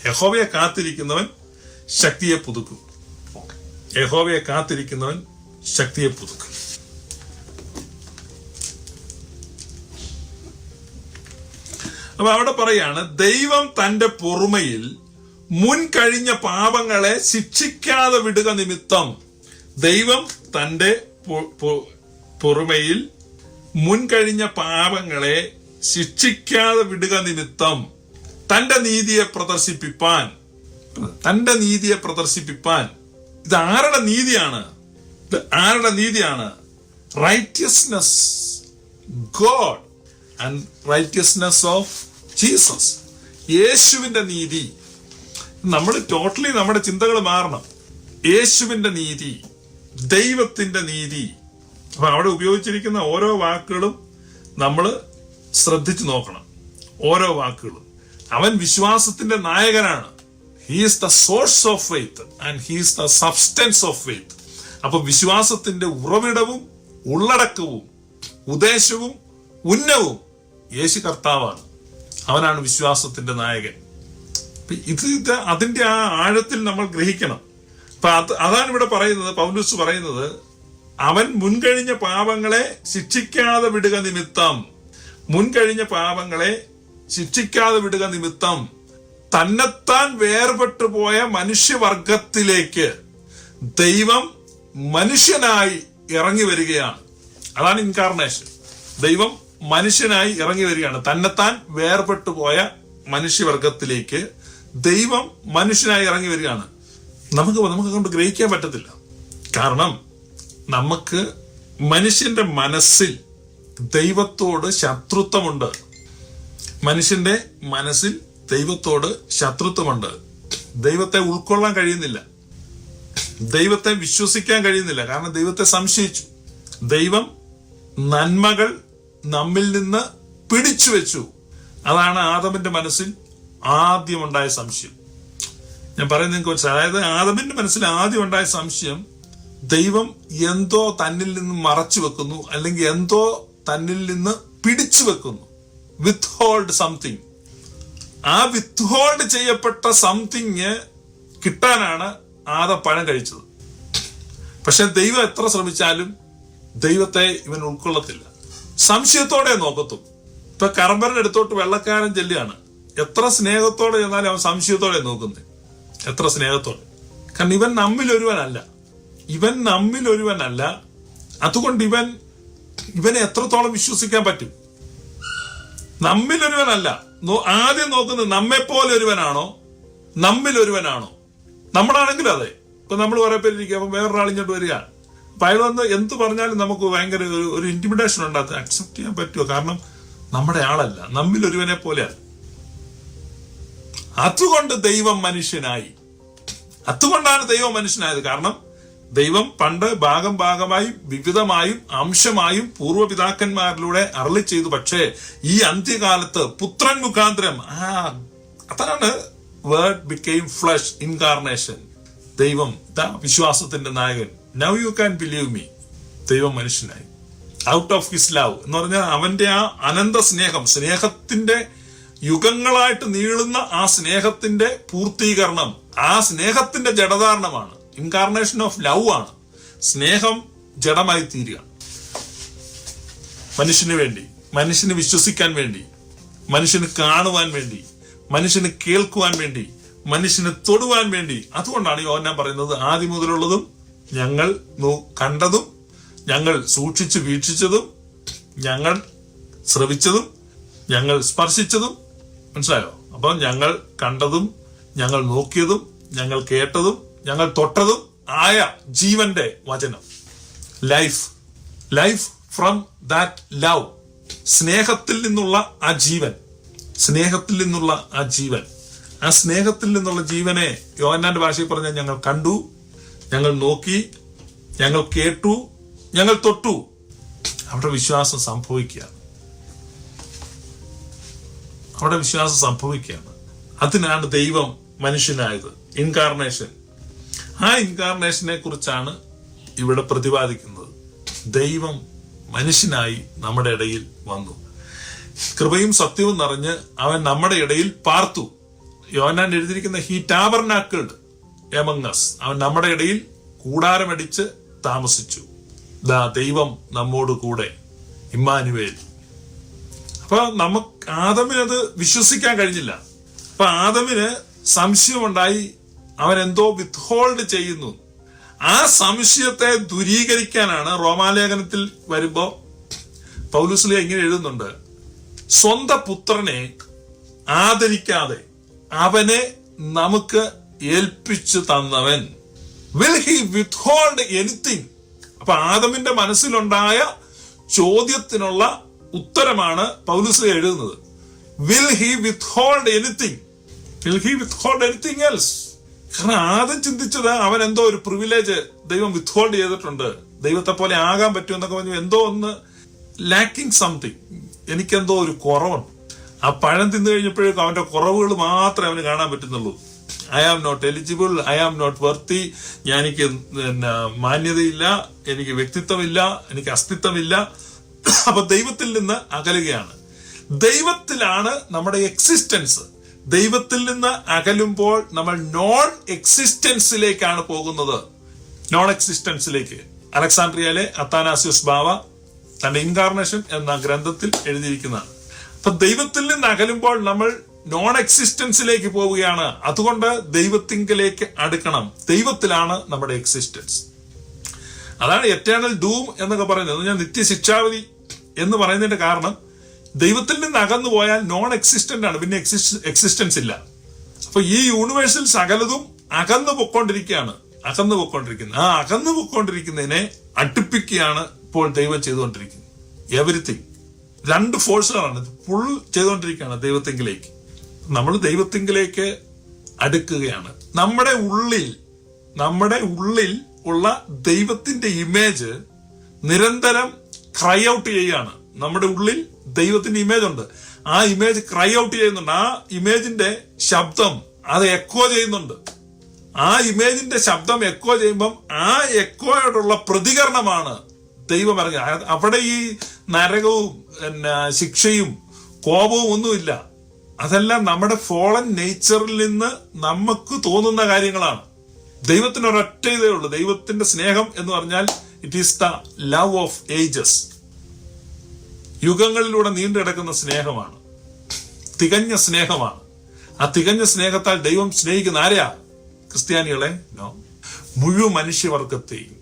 യഹോവയെ കാത്തിരിക്കുന്നവൻ ശക്തിയെ പുതുക്കും. യഹോവയെ കാത്തിരിക്കുന്നവൻ ശക്തിയെ പുതുക്കും. അപ്പൊ അവിടെ പറയാണ്, ദൈവം തന്റെ പൊറുമയിൽ മുൻ കഴിഞ്ഞ പാപങ്ങളെ ശിക്ഷിക്കാതെ വിടുക നിമിത്തം, ദൈവം തന്റെ പൊറുമയിൽ മുൻ കഴിഞ്ഞ പാപങ്ങളെ ശിക്ഷിക്കാതെ വിടുക നിമിത്തം തന്റെ നീതിയെ പ്രദർശിപ്പിപ്പാൻ. ഇത് ആരുടെ നീതിയാണ്? Righteousness God and righteousness of Jesus. യേശുവിന്റെ നീതി. നമ്മൾ ടോട്ടലി നമ്മുടെ ചിന്തകൾ മാറണം. യേശുവിന്റെ നീതി, ദൈവത്തിന്റെ നീതി. അപ്പൊ അവിടെ ഉപയോഗിച്ചിരിക്കുന്ന ഓരോ വാക്കുകളും നമ്മൾ ശ്രദ്ധിച്ചു നോക്കണം. ഓരോ വാക്കുകളും. അവൻ വിശ്വാസത്തിന്റെ നായകനാണ്. He is the source of faith and he is the substance of faith. അപ്പൊ വിശ്വാസത്തിന്റെ ഉറവിടവും ഉള്ളടക്കവും ഉദ്ദേശവും ഉന്നവും യേശു കർത്താവാണ്. അവനാണ് വിശ്വാസത്തിന്റെ നായകൻ. ഇത് അതിന്റെ ആ ആഴത്തിൽ നമ്മൾ ഗ്രഹിക്കണം. അപ്പൊ അതാണ് ഇവിടെ പറയുന്നത്, പൗലോസ് പറയുന്നത്, അവൻ മുൻകഴിഞ്ഞ പാപങ്ങളെ ശിക്ഷിക്കാതെ വിടുക നിമിത്തം, മുൻകഴിഞ്ഞ പാപങ്ങളെ ശിക്ഷിക്കാതെ വിടുക നിമിത്തം തന്നെത്താൻ വേർപെട്ടു പോയ മനുഷ്യവർഗത്തിലേക്ക് ദൈവം മനുഷ്യനായി ഇറങ്ങി വരികയാണ്. അതാണ് ഇൻകാർണേഷൻ. ദൈവം മനുഷ്യനായി ഇറങ്ങി വരികയാണ്. തന്നെത്താൻ വേർപെട്ടു പോയ മനുഷ്യവർഗത്തിലേക്ക് ദൈവം മനുഷ്യനായി ഇറങ്ങി വരികയാണ്. നമുക്ക് കൊണ്ട് ഗ്രഹിക്കാൻ പറ്റത്തില്ല. കാരണം നമുക്ക് മനുഷ്യന്റെ മനസ്സിൽ ദൈവത്തോട് ശത്രുത്വമുണ്ട്. മനുഷ്യന്റെ മനസ്സിൽ ദൈവത്തോട് ശത്രുത്വമുണ്ട്. ദൈവത്തെ ഉൾക്കൊള്ളാൻ കഴിയുന്നില്ല, ദൈവത്തെ വിശ്വസിക്കാൻ കഴിയുന്നില്ല. കാരണം ദൈവത്തെ സംശയിച്ചു. ദൈവം നന്മകൾ നമ്മിൽ നിന്ന് പിടിച്ചു വെച്ചു. അതാണ് ആദമിന്റെ മനസ്സിൽ ആദ്യമുണ്ടായ സംശയം. ഞാൻ പറയുന്നത് നിങ്ങൾക്ക് മനസ്സിലായി. അതായത് ആദമിന്റെ മനസ്സിൽ ആദ്യം ഉണ്ടായ സംശയം, ദൈവം എന്തോ തന്നിൽ നിന്ന് മറച്ചു വെക്കുന്നു, അല്ലെങ്കിൽ എന്തോ തന്നിൽ നിന്ന് പിടിച്ചു വെക്കുന്നു. Withhold something. ആ വിത്ത്ഹോൾഡ് ചെയ്യപ്പെട്ട സംതിങ് കിട്ടാനാണ് ആദം പഴം കഴിച്ചത്. പക്ഷെ ദൈവം എത്ര ശ്രമിച്ചാലും ദൈവത്തെ ഇവൻ ഉൾക്കൊള്ളത്തില്ല. സംശയത്തോടെ നോക്കത്തും. ഇപ്പൊ കറമ്പരുടെ അടുത്തോട്ട് വെള്ളക്കാരൻ ചെല്ലുകയാണ്. എത്ര സ്നേഹത്തോടെ ചെന്നാലും അവൻ സംശയത്തോടെ നോക്കുന്നത്. എത്ര സ്നേഹത്തോടെ. കാരണം ഇവൻ നമ്മിലൊരുവനല്ല. അതുകൊണ്ട് ഇവനെ എത്രത്തോളം വിശ്വസിക്കാൻ പറ്റും? നമ്മിലൊരുവനല്ല. ആദ്യം നോക്കുന്നത് നമ്മെപ്പോലെ ഒരുവനാണോ, നമ്മിലൊരുവനാണോ. നമ്മളാണെങ്കിലും അതെ. ഇപ്പൊ നമ്മൾ കുറെ പേര് ഇരിക്കുക, അപ്പൊ വേറൊരാളിങ്ങോട്ട് വരിക, അപ്പൊ അയാൾ വന്ന് എന്ത് പറഞ്ഞാലും നമുക്ക് ഭയങ്കര ഒരു ഇന്റിമിഡേഷൻ ഉണ്ടാകും. അക്സെപ്റ്റ് ചെയ്യാൻ പറ്റുമോ? കാരണം നമ്മുടെ ആളല്ല, നമ്മിലൊരുവനെ പോലെയല്ല. അതുകൊണ്ടാണ് ദൈവം മനുഷ്യനായത്. കാരണം ദൈവം പണ്ട് ഭാഗമായും വിവിധമായും അംശമായും പൂർവ്വപിതാക്കന്മാരിലൂടെ അരുളി ചെയ്തു. പക്ഷേ ഈ അന്ത്യകാലത്ത് പുത്രൻ മുഖാന്തരം, അതാണ് വേർഡ് ബിക്കെയിം ഫ്ലഷ്, ഇൻകാർണേഷൻ. ദൈവം വിശ്വാസത്തിന്റെ നായകൻ. Now you can believe me. ദൈവം മനുഷ്യനായി. ഔട്ട് ഓഫ് ഹിസ് ലവ് എന്ന് പറഞ്ഞാൽ അവന്റെ ആ അനന്ത സ്നേഹത്തിന്റെ യുഗങ്ങളായിട്ട് നീളുന്ന ആ സ്നേഹത്തിന്റെ പൂർത്തീകരണം, ആ സ്നേഹത്തിന്റെ ജഡധാരണമാണ്. ഇൻകാർണേഷൻ ഓഫ് ലവ് ആണ്. സ്നേഹം ജഡമായി തീരുക. മനുഷ്യന് വേണ്ടി, മനുഷ്യന് വിശ്വസിക്കാൻ വേണ്ടി, മനുഷ്യന് കാണുവാൻ വേണ്ടി, മനുഷ്യന് കേൾക്കുവാൻ വേണ്ടി, മനുഷ്യന് തൊടുവാൻ വേണ്ടി. അതുകൊണ്ടാണ് യോഹന്നാൻ പറയുന്നത്, ആദ്യം മുതലുള്ളതും ഞങ്ങൾ കണ്ടതും ഞങ്ങൾ സൂക്ഷിച്ചു വീക്ഷിച്ചതും ഞങ്ങൾ ശ്രവിച്ചതും ഞങ്ങൾ സ്പർശിച്ചതും. മനസ്സിലായോ? അപ്പം ഞങ്ങൾ കണ്ടതും ഞങ്ങൾ നോക്കിയതും ഞങ്ങൾ കേട്ടതും ഞങ്ങൾ തൊട്ടതും ആയ ജീവന്റെ വചനം. Life from that love. സ്നേഹത്തിൽ നിന്നുള്ള ആ ജീവൻ. ആ സ്നേഹത്തിൽ നിന്നുള്ള ജീവനെ യോഹന്നാന്റെ ഭാഷയിൽ പറഞ്ഞാൽ ഞങ്ങൾ കണ്ടു, ഞങ്ങൾ നോക്കി, ഞങ്ങൾ കേട്ടു, ഞങ്ങൾ തൊട്ടു. അവിടെ വിശ്വാസം സംഭവിക്കുകയാണ്. അതിനാണ് ദൈവം മനുഷ്യനായത്. ഇൻകാർണേഷൻ. ആ ഇൻകാർണേഷനെ കുറിച്ചാണ് ഇവിടെ പ്രതിപാദിക്കുന്നത്. ദൈവം മനുഷ്യനായി നമ്മുടെ ഇടയിൽ വന്നു. കൃപയും സത്യവും നിറഞ്ഞ് അവൻ നമ്മുടെ ഇടയിൽ പാർത്തു. യോഹന്നാൻ എഴുതിയിരിക്കുന്ന ഹി ടാബർനാക്കിൾഡ് എമംഗ് us. അവൻ നമ്മുടെ ഇടയിൽ കൂടാരമടിച്ച് താമസിച്ചു. ദൈവം നമ്മോട് കൂടെ, ഇമ്മാനുവേൽ. അപ്പൊ ആദമിനത് വിശ്വസിക്കാൻ കഴിഞ്ഞില്ല. അപ്പൊ ആദമിന് സംശയമുണ്ടായി. അവൻ എന്തോ വിത്ത്ഹോൾഡ് ചെയ്യുന്നു. ആ സംശയത്തെ ദൂരീകരിക്കാനാണ് റോമാലേഖനത്തിൽ വരുമ്പോ പൗലോസ് ഇങ്ങനെ എഴുതുന്നുണ്ട്, സ്വന്തം പുത്രനെ ആദരിക്കാതെ അവനെ നമുക്ക് ഏൽപ്പിച്ചു തന്നവൻ. Will he withhold anything? അപ്പൊ ആദമിന്റെ മനസ്സിലുണ്ടായ ചോദ്യത്തിനുള്ള ഉത്തരമാണ് പൗലോസ് എഴുതുന്നത്. Will he withhold anything? Will he withhold anything else? കാരണം ആദ്യം ചിന്തിച്ചത് അവൻ എന്തോ ഒരു പ്രിവിലേജ് ദൈവം വിത്ത്ഹോൾഡ് ചെയ്തിട്ടുണ്ട്, ദൈവത്തെ പോലെ ആകാൻ പറ്റുമെന്നൊക്കെ പറഞ്ഞു. എന്തോ ഒന്ന് ലാക്കിങ് സംതിങ്, എനിക്കെന്തോ ഒരു കുറവുണ്ട്. ആ പഴം തിന്നു കഴിഞ്ഞപ്പോഴേക്കും അവന്റെ കുറവുകൾ മാത്രമേ അവന് കാണാൻ പറ്റുന്നുള്ളൂ. I am not eligible, I am not worthy, എനിക്ക് മാന്യതയില്ല, എനിക്ക് വ്യക്തിത്വമില്ല, എനിക്ക് അസ്തിത്വമില്ല. അപ്പൊ ദൈവത്തിൽ നിന്ന് അകലുകയാണ്. ദൈവത്തിലാണ് നമ്മുടെ എക്സിസ്റ്റൻസ്. ദൈവത്തിൽ നിന്ന് അകലുമ്പോൾ നമ്മൾ നോൺ എക്സിസ്റ്റൻസിലേക്കാണ് പോകുന്നത്. നോൺ എക്സിസ്റ്റൻസിലേക്ക്. അലക്സാണ്ട്രിയയിലെ അത്താനാസിയോസ് ബാവ തന്റെ ഇൻകാർണേഷൻ എന്ന ഗ്രന്ഥത്തിൽ എഴുതിയിരിക്കുന്നതാണ്. അപ്പൊ ദൈവത്തിൽ നിന്ന് അകലുമ്പോൾ നമ്മൾ നോൺ എക്സിസ്റ്റൻസിലേക്ക് പോവുകയാണ്. അതുകൊണ്ട് ദൈവത്തിങ്കലേക്ക് അടുക്കണം. ദൈവത്തിലാണ് നമ്മുടെ എക്സിസ്റ്റൻസ്. അതാണ് എറ്റേണൽ ഡൂം എന്നൊക്കെ പറയുന്നത്. ഞാൻ നിത്യശിക്ഷാവധി എന്ന് പറയുന്നതിന്റെ കാരണം ദൈവത്തിൽ നിന്ന് അകന്നു പോയാൽ നോൺ എക്സിസ്റ്റന്റ് ആണ്, പിന്നെ എക്സിസ്റ്റൻസ് ഇല്ല. അപ്പൊ ഈ യൂണിവേഴ്സിൽ സകലതും അകന്നു പൊക്കോണ്ടിരിക്കുകയാണ്. ആ അകന്നു പൊക്കോണ്ടിരിക്കുന്നതിനെ അടുപ്പിക്കുകയാണ് ഇപ്പോൾ ദൈവം ചെയ്തുകൊണ്ടിരിക്കുന്നത്. എവരിത്തിങ്. രണ്ട് ഫോഴ്സുകളാണ് ഫുൾ ചെയ്തുകൊണ്ടിരിക്കുകയാണ് ദൈവത്തിങ്കിലേക്ക്. നമ്മൾ ദൈവത്തിങ്കിലേക്ക് അടുക്കുകയാണ്. നമ്മുടെ ഉള്ളിൽ ഉള്ള ദൈവത്തിന്റെ ഇമേജ് നിരന്തരം ക്രൈ ഔട്ട് ചെയ്യുകയാണ്. നമ്മുടെ ഉള്ളിൽ ദൈവത്തിന്റെ ഇമേജ് ഉണ്ട്. ആ ഇമേജ് ക്രൈ ഔട്ട് ചെയ്യുന്നുണ്ട്. ആ ഇമേജിന്റെ ശബ്ദം അത് എക്കോ ചെയ്യുന്നുണ്ട്. ആ ഇമേജിന്റെ ശബ്ദം എക്കോ ചെയ്യുമ്പം ആ എക്കോയോടുള്ള പ്രതികരണമാണ് ദൈവം ഇറങ്ങി. അവിടെ ഈ നരകവും ശിക്ഷയും കോപവും ഒന്നുമില്ല. അതെല്ലാം നമ്മുടെ ഫോളൻ നേച്ചറിൽ നിന്ന് നമുക്ക് തോന്നുന്ന കാര്യങ്ങളാണ്. ദൈവത്തിന് ഒരൊറ്റ ഇതേ ഉള്ളൂ. ദൈവത്തിന്റെ സ്നേഹം എന്ന് പറഞ്ഞാൽ it is the love of ages. യുഗങ്ങളിലൂടെ നീണ്ടു കിടക്കുന്ന സ്നേഹമാണ്, തികഞ്ഞ സ്നേഹമാണ്. ആ തികഞ്ഞ സ്നേഹത്താൽ ദൈവം സ്നേഹിക്കുന്ന ആരെയാ? ക്രിസ്ത്യാനികളെ? നോ, മുഴുവൻ മനുഷ്യവർഗത്തെയും.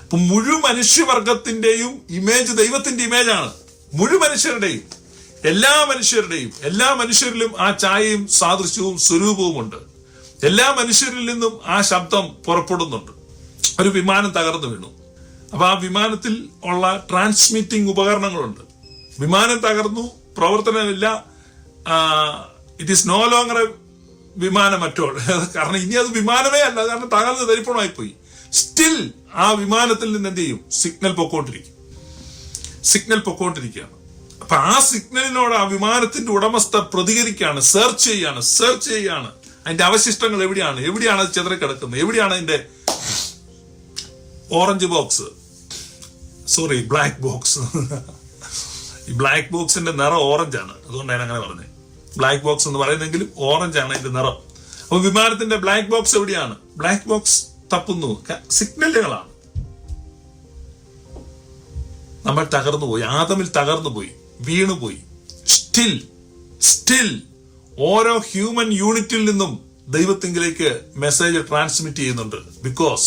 അപ്പൊ മുഴുവൻ മനുഷ്യവർഗത്തിന്റെയും ഇമേജ് ദൈവത്തിന്റെ ഇമേജാണ്. മുഴുവൻ മനുഷ്യരുടെയും, എല്ലാ മനുഷ്യരിലും ആ ഛായയും സാദൃശ്യവും സ്വരൂപവും ഉണ്ട്. എല്ലാ മനുഷ്യരിൽ നിന്നും ആ ശബ്ദം പുറപ്പെടുന്നുണ്ട്. ഒരു വിമാനം തകർന്നു വീണു, അപ്പൊ ആ വിമാനത്തിൽ ഉള്ള ട്രാൻസ്മിറ്റിംഗ് ഉപകരണങ്ങളുണ്ട്. വിമാനം തകർന്നു, പ്രവർത്തനമില്ല, it is no longer a വിമാനം അറ്റോൾ. കാരണം ഇനി അത് വിമാനമേ അല്ല, കാരണം തകർന്ന് തരിപ്പണമായി പോയി. സ്റ്റിൽ ആ വിമാനത്തിൽ നിന്ന് എന്ത് ചെയ്യും? സിഗ്നൽ പൊക്കോണ്ടിരിക്കുകയാണ്. അപ്പൊ ആ സിഗ്നലിനോട് ആ വിമാനത്തിന്റെ ഉടമസ്ഥ പ്രതികരിക്കുകയാണ്, സെർച്ച് ചെയ്യാണ്. അതിന്റെ അവശിഷ്ടങ്ങൾ എവിടെയാണ് അത് ചിതറിക്കിടക്കുന്നത്? എവിടെയാണ് അതിന്റെ ബ്ലാക്ക് ബോക്സ്? ഈ ബ്ലാക്ക് ബോക്സിന്റെ നിറം ഓറഞ്ചാണ്, അതുകൊണ്ടാണ് അങ്ങനെ പറഞ്ഞത്. ബ്ലാക്ക് ബോക്സ് എന്ന് പറയുന്നെങ്കിലും ഓറഞ്ചാണ് അതിന്റെ നിറം. അപ്പൊ വിമാനത്തിന്റെ ബ്ലാക്ക് ബോക്സ് എവിടെയാണ്? ബ്ലാക്ക് ബോക്സ് തപ്പുന്നു, സിഗ്നലുകളാണ്. നമ്മൾ തകർന്നുപോയി, ആദമിൽ തകർന്നുപോയി, വീണുപോയി. സ്റ്റിൽ ഓരോ ഹ്യൂമൻ യൂണിറ്റിൽ നിന്നും ദൈവത്തിങ്കിലേക്ക് മെസ്സേജ് ട്രാൻസ്മിറ്റ് ചെയ്യുന്നുണ്ട്. Because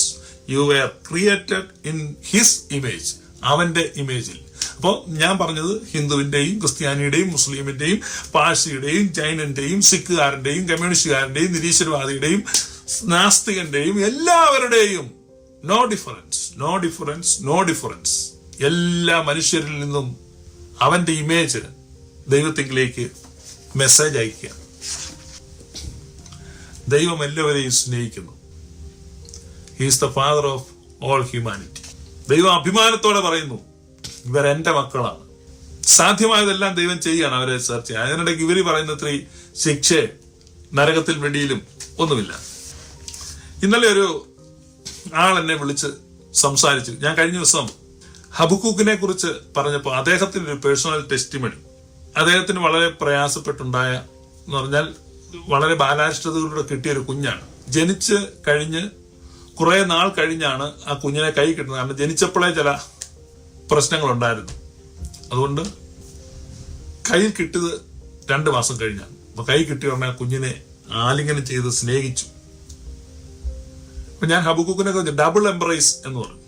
you were created in his image, അവന്റെ ഇമേജിൽ. അപ്പോൾ ഞാൻ പറഞ്ഞത് ഹിന്ദുവിന്റെയും ക്രിസ്ത്യാനിയുടെയും മുസ്ലിമിന്റെയും പാഴ്സിയുടെയും ജൈനന്റെയും സിഖുകാരന്റെയും കമ്മ്യൂണിസ്റ്റുകാരന്റെയും നിരീശ്വരവാദിയുടെയും നാസ്തികന്റെയും എല്ലാവരുടെയും നോ ഡിഫറൻസ്. എല്ലാ മനുഷ്യരിൽ നിന്നും അവന്റെ ഇമേജ് ദൈവത്തിങ്കിലേക്ക് മെസ്സേജ് അയക്കുക. ദൈവം എല്ലാവരെയും സ്നേഹിക്കുന്നു. He is the father of all humanity. ദൈവം അഭിമാനത്തോടെ പറയുന്നു, ഇവരെന്റെ മക്കളാണ്. സാധ്യമായതെല്ലാം ദൈവം ചെയ്യാണ് അവരെ സെർച്ച് ചെയ്യുക. അതിനിടയ്ക്ക് ഇവര് പറയുന്ന ശിക്ഷ നരകത്തിൽ വെടിയിലും ഒന്നുമില്ല. ഇന്നലെ ഒരു ആൾ എന്നെ വിളിച്ച് സംസാരിച്ചു. ഞാൻ കഴിഞ്ഞ ദിവസം ഹബക്കൂക്കിനെ കുറിച്ച് പറഞ്ഞപ്പോൾ അദ്ദേഹത്തിന് ഒരു പേഴ്സണൽ ടെസ്റ്റിമണി. അദ്ദേഹത്തിന് വളരെ പ്രയാസപ്പെട്ടുണ്ടായ എന്ന് പറഞ്ഞാൽ വളരെ ബാലാരിഷ്ടതകളിലൂടെ കിട്ടിയ ഒരു കുഞ്ഞാണ്. ജനിച്ച് കഴിഞ്ഞ് കുറെ നാൾ കഴിഞ്ഞാണ് ആ കുഞ്ഞിനെ കൈ കിട്ടുന്നത്. കാരണം ജനിച്ചപ്പോഴേ ചില പ്രശ്നങ്ങളുണ്ടായിരുന്നു. അതുകൊണ്ട് കയ്യിൽ കിട്ടിയത് 2 മാസം കഴിഞ്ഞാണ്. അപ്പൊ കൈ കിട്ടി പറഞ്ഞാൽ കുഞ്ഞിനെ ആലിംഗനം ചെയ്ത് സ്നേഹിച്ചു. അപ്പൊ ഞാൻ ഹബക്കൂക്കിനെ കുറിച്ച് ഡബിൾ എംബ്രേസ് എന്ന് പറഞ്ഞു.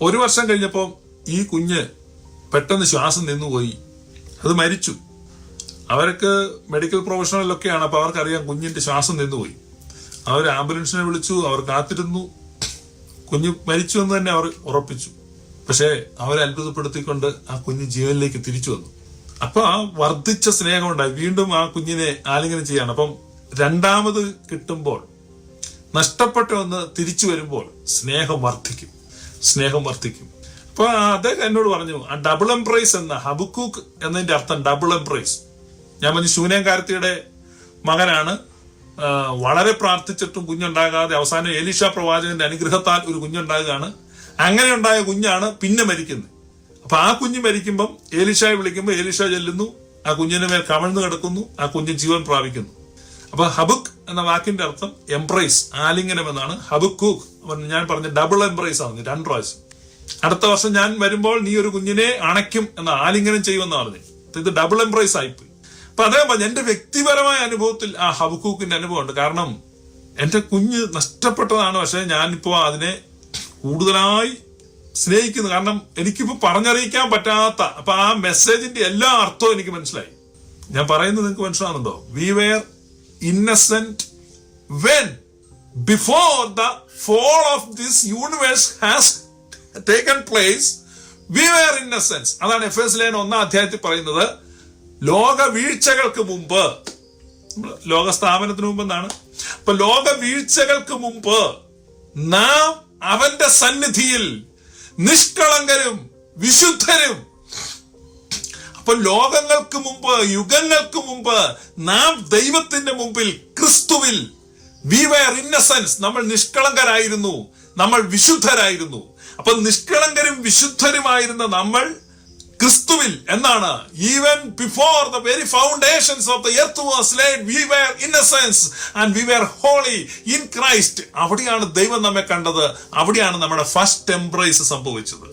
1 വർഷം കഴിഞ്ഞപ്പോ ഈ കുഞ്ഞ് പെട്ടെന്ന് ശ്വാസം നിന്നുപോയി, അത് മരിച്ചു. അവർക്ക് മെഡിക്കൽ പ്രൊഫഷണലൊക്കെയാണ്, അപ്പൊ അവർക്കറിയാം കുഞ്ഞിന്റെ ശ്വാസം നിന്നുപോയി. അവർ ആംബുലൻസിനെ വിളിച്ചു, അവർ കാത്തിരുന്നു. കുഞ്ഞ് മരിച്ചു എന്ന് തന്നെ അവർ ഉറപ്പിച്ചു. പക്ഷെ അവരെ അത്ഭുതപ്പെടുത്തിക്കൊണ്ട് ആ കുഞ്ഞ് ജീവനിലേക്ക് തിരിച്ചു വന്നു. അപ്പൊ ആ വർദ്ധിച്ച സ്നേഹം ഉണ്ടായി. വീണ്ടും ആ കുഞ്ഞിനെ ആലിംഗനം ചെയ്യാണ്. അപ്പം 2ാമത് കിട്ടുമ്പോൾ, നഷ്ടപ്പെട്ട ഒന്ന് തിരിച്ചു വരുമ്പോൾ സ്നേഹം വർദ്ധിക്കും. അപ്പൊ അദ്ദേഹം എന്നോട് പറഞ്ഞു, ആ ഡബിൾ എംബ്രേസ് എന്ന ഹബക്കൂക്ക് എന്നതിന്റെ അർത്ഥം ഡബിൾ എംബ്രേസ്. ഞാൻ പറഞ്ഞു, ശൂന്യംകാരത്തിയുടെ മകനാണ്, വളരെ പ്രാർത്ഥിച്ചിട്ടും കുഞ്ഞുണ്ടാകാതെ അവസാനം എലീഷ പ്രവാചകന്റെ അനുഗ്രഹത്താൽ ഒരു കുഞ്ഞുണ്ടാകുകയാണ്. അങ്ങനെ ഉണ്ടായ കുഞ്ഞാണ് പിന്നെ മരിക്കുന്നത്. അപ്പൊ ആ കുഞ്ഞ് മരിക്കുമ്പം എലീഷയെ വിളിക്കുമ്പോൾ എലീഷ ചെല്ലുന്നു, ആ കുഞ്ഞിന്റെ മേൽ കമഴ്ന്നു കിടക്കുന്നു, ആ കുഞ്ഞ് ജീവൻ പ്രാപിക്കുന്നു. അപ്പൊ ഹബുക്ക് എന്ന വാക്കിന്റെ അർത്ഥം എംബ്രേസ്, ആലിംഗനം എന്നാണ്. ഹബക്കൂക്ക് ഞാൻ പറഞ്ഞ ഡബിൾ എംബ്രേസ് ആണ്, 2 പ്രാവശ്യം. അടുത്ത വർഷം ഞാൻ വരുമ്പോൾ നീ ഒരു കുഞ്ഞിനെ അണയ്ക്കും എന്ന ആലിംഗനം ചെയ്യുമെന്ന് പറഞ്ഞു. ഇത് ഡബിൾ എംബ്രേസ് ആയിപ്പോയി. അപ്പൊ അതേ പറഞ്ഞു, എന്റെ വ്യക്തിപരമായ അനുഭവത്തിൽ ആ ഹബക്കൂക്കിന്റെ അനുഭവമുണ്ട്. കാരണം എന്റെ കുഞ്ഞ് നഷ്ടപ്പെട്ടതാണ്, പക്ഷെ ഞാനിപ്പോ അതിനെ കൂടുതലായി സ്നേഹിക്കുന്നു. കാരണം എനിക്കിപ്പോ പറഞ്ഞറിയിക്കാൻ പറ്റാത്ത, അപ്പൊ ആ മെസ്സേജിന്റെ എല്ലാ അർത്ഥവും എനിക്ക് മനസ്സിലായി. ഞാൻ പറയുന്നത് നിങ്ങൾക്ക് മനസ്സിലാകുന്നുണ്ടോ? We were innocent when before the fall of this universe has taken place we were innocent. അതാണ് എഫേസ്യ ലേഖനം 1-ാം അധ്യായത്തിൽ പറയുന്നത്. ലോക വീഴ്ചകൾക്ക് മുമ്പ്, ലോക സ്ഥാപനത്തിന് മുമ്പ് എന്നാണ്. അപ്പൊ ലോക വീഴ്ചകൾക്ക് മുമ്പ് നാം അവന്റെ സന്നിധിയിൽ നിഷ്കളങ്കരും വിശുദ്ധരും. അപ്പൊ ലോകങ്ങൾക്ക് മുമ്പ്, യുഗങ്ങൾക്ക് മുമ്പ് നാം ദൈവത്തിന്റെ മുമ്പിൽ ക്രിസ്തുവിൽ we were innocents, നമ്മൾ നിഷ്കളങ്കരായിരുന്നു, നമ്മൾ വിശുദ്ധരായിരുന്നു. അപ്പൊ നിഷ്കളങ്കരും വിശുദ്ധരുമായിരുന്ന നമ്മൾ ക്രിസ്തുവിൽ എന്നാണ്. Even before the very foundations of the earth was laid we were innocents and we were holy in Christ. അവിടെയാണ് ദൈവം നമ്മെ കണ്ടത്. അവിടെയാണ് നമ്മുടെ ഫസ്റ്റ് എംബ്രേസ് സംഭവിച്ചത്.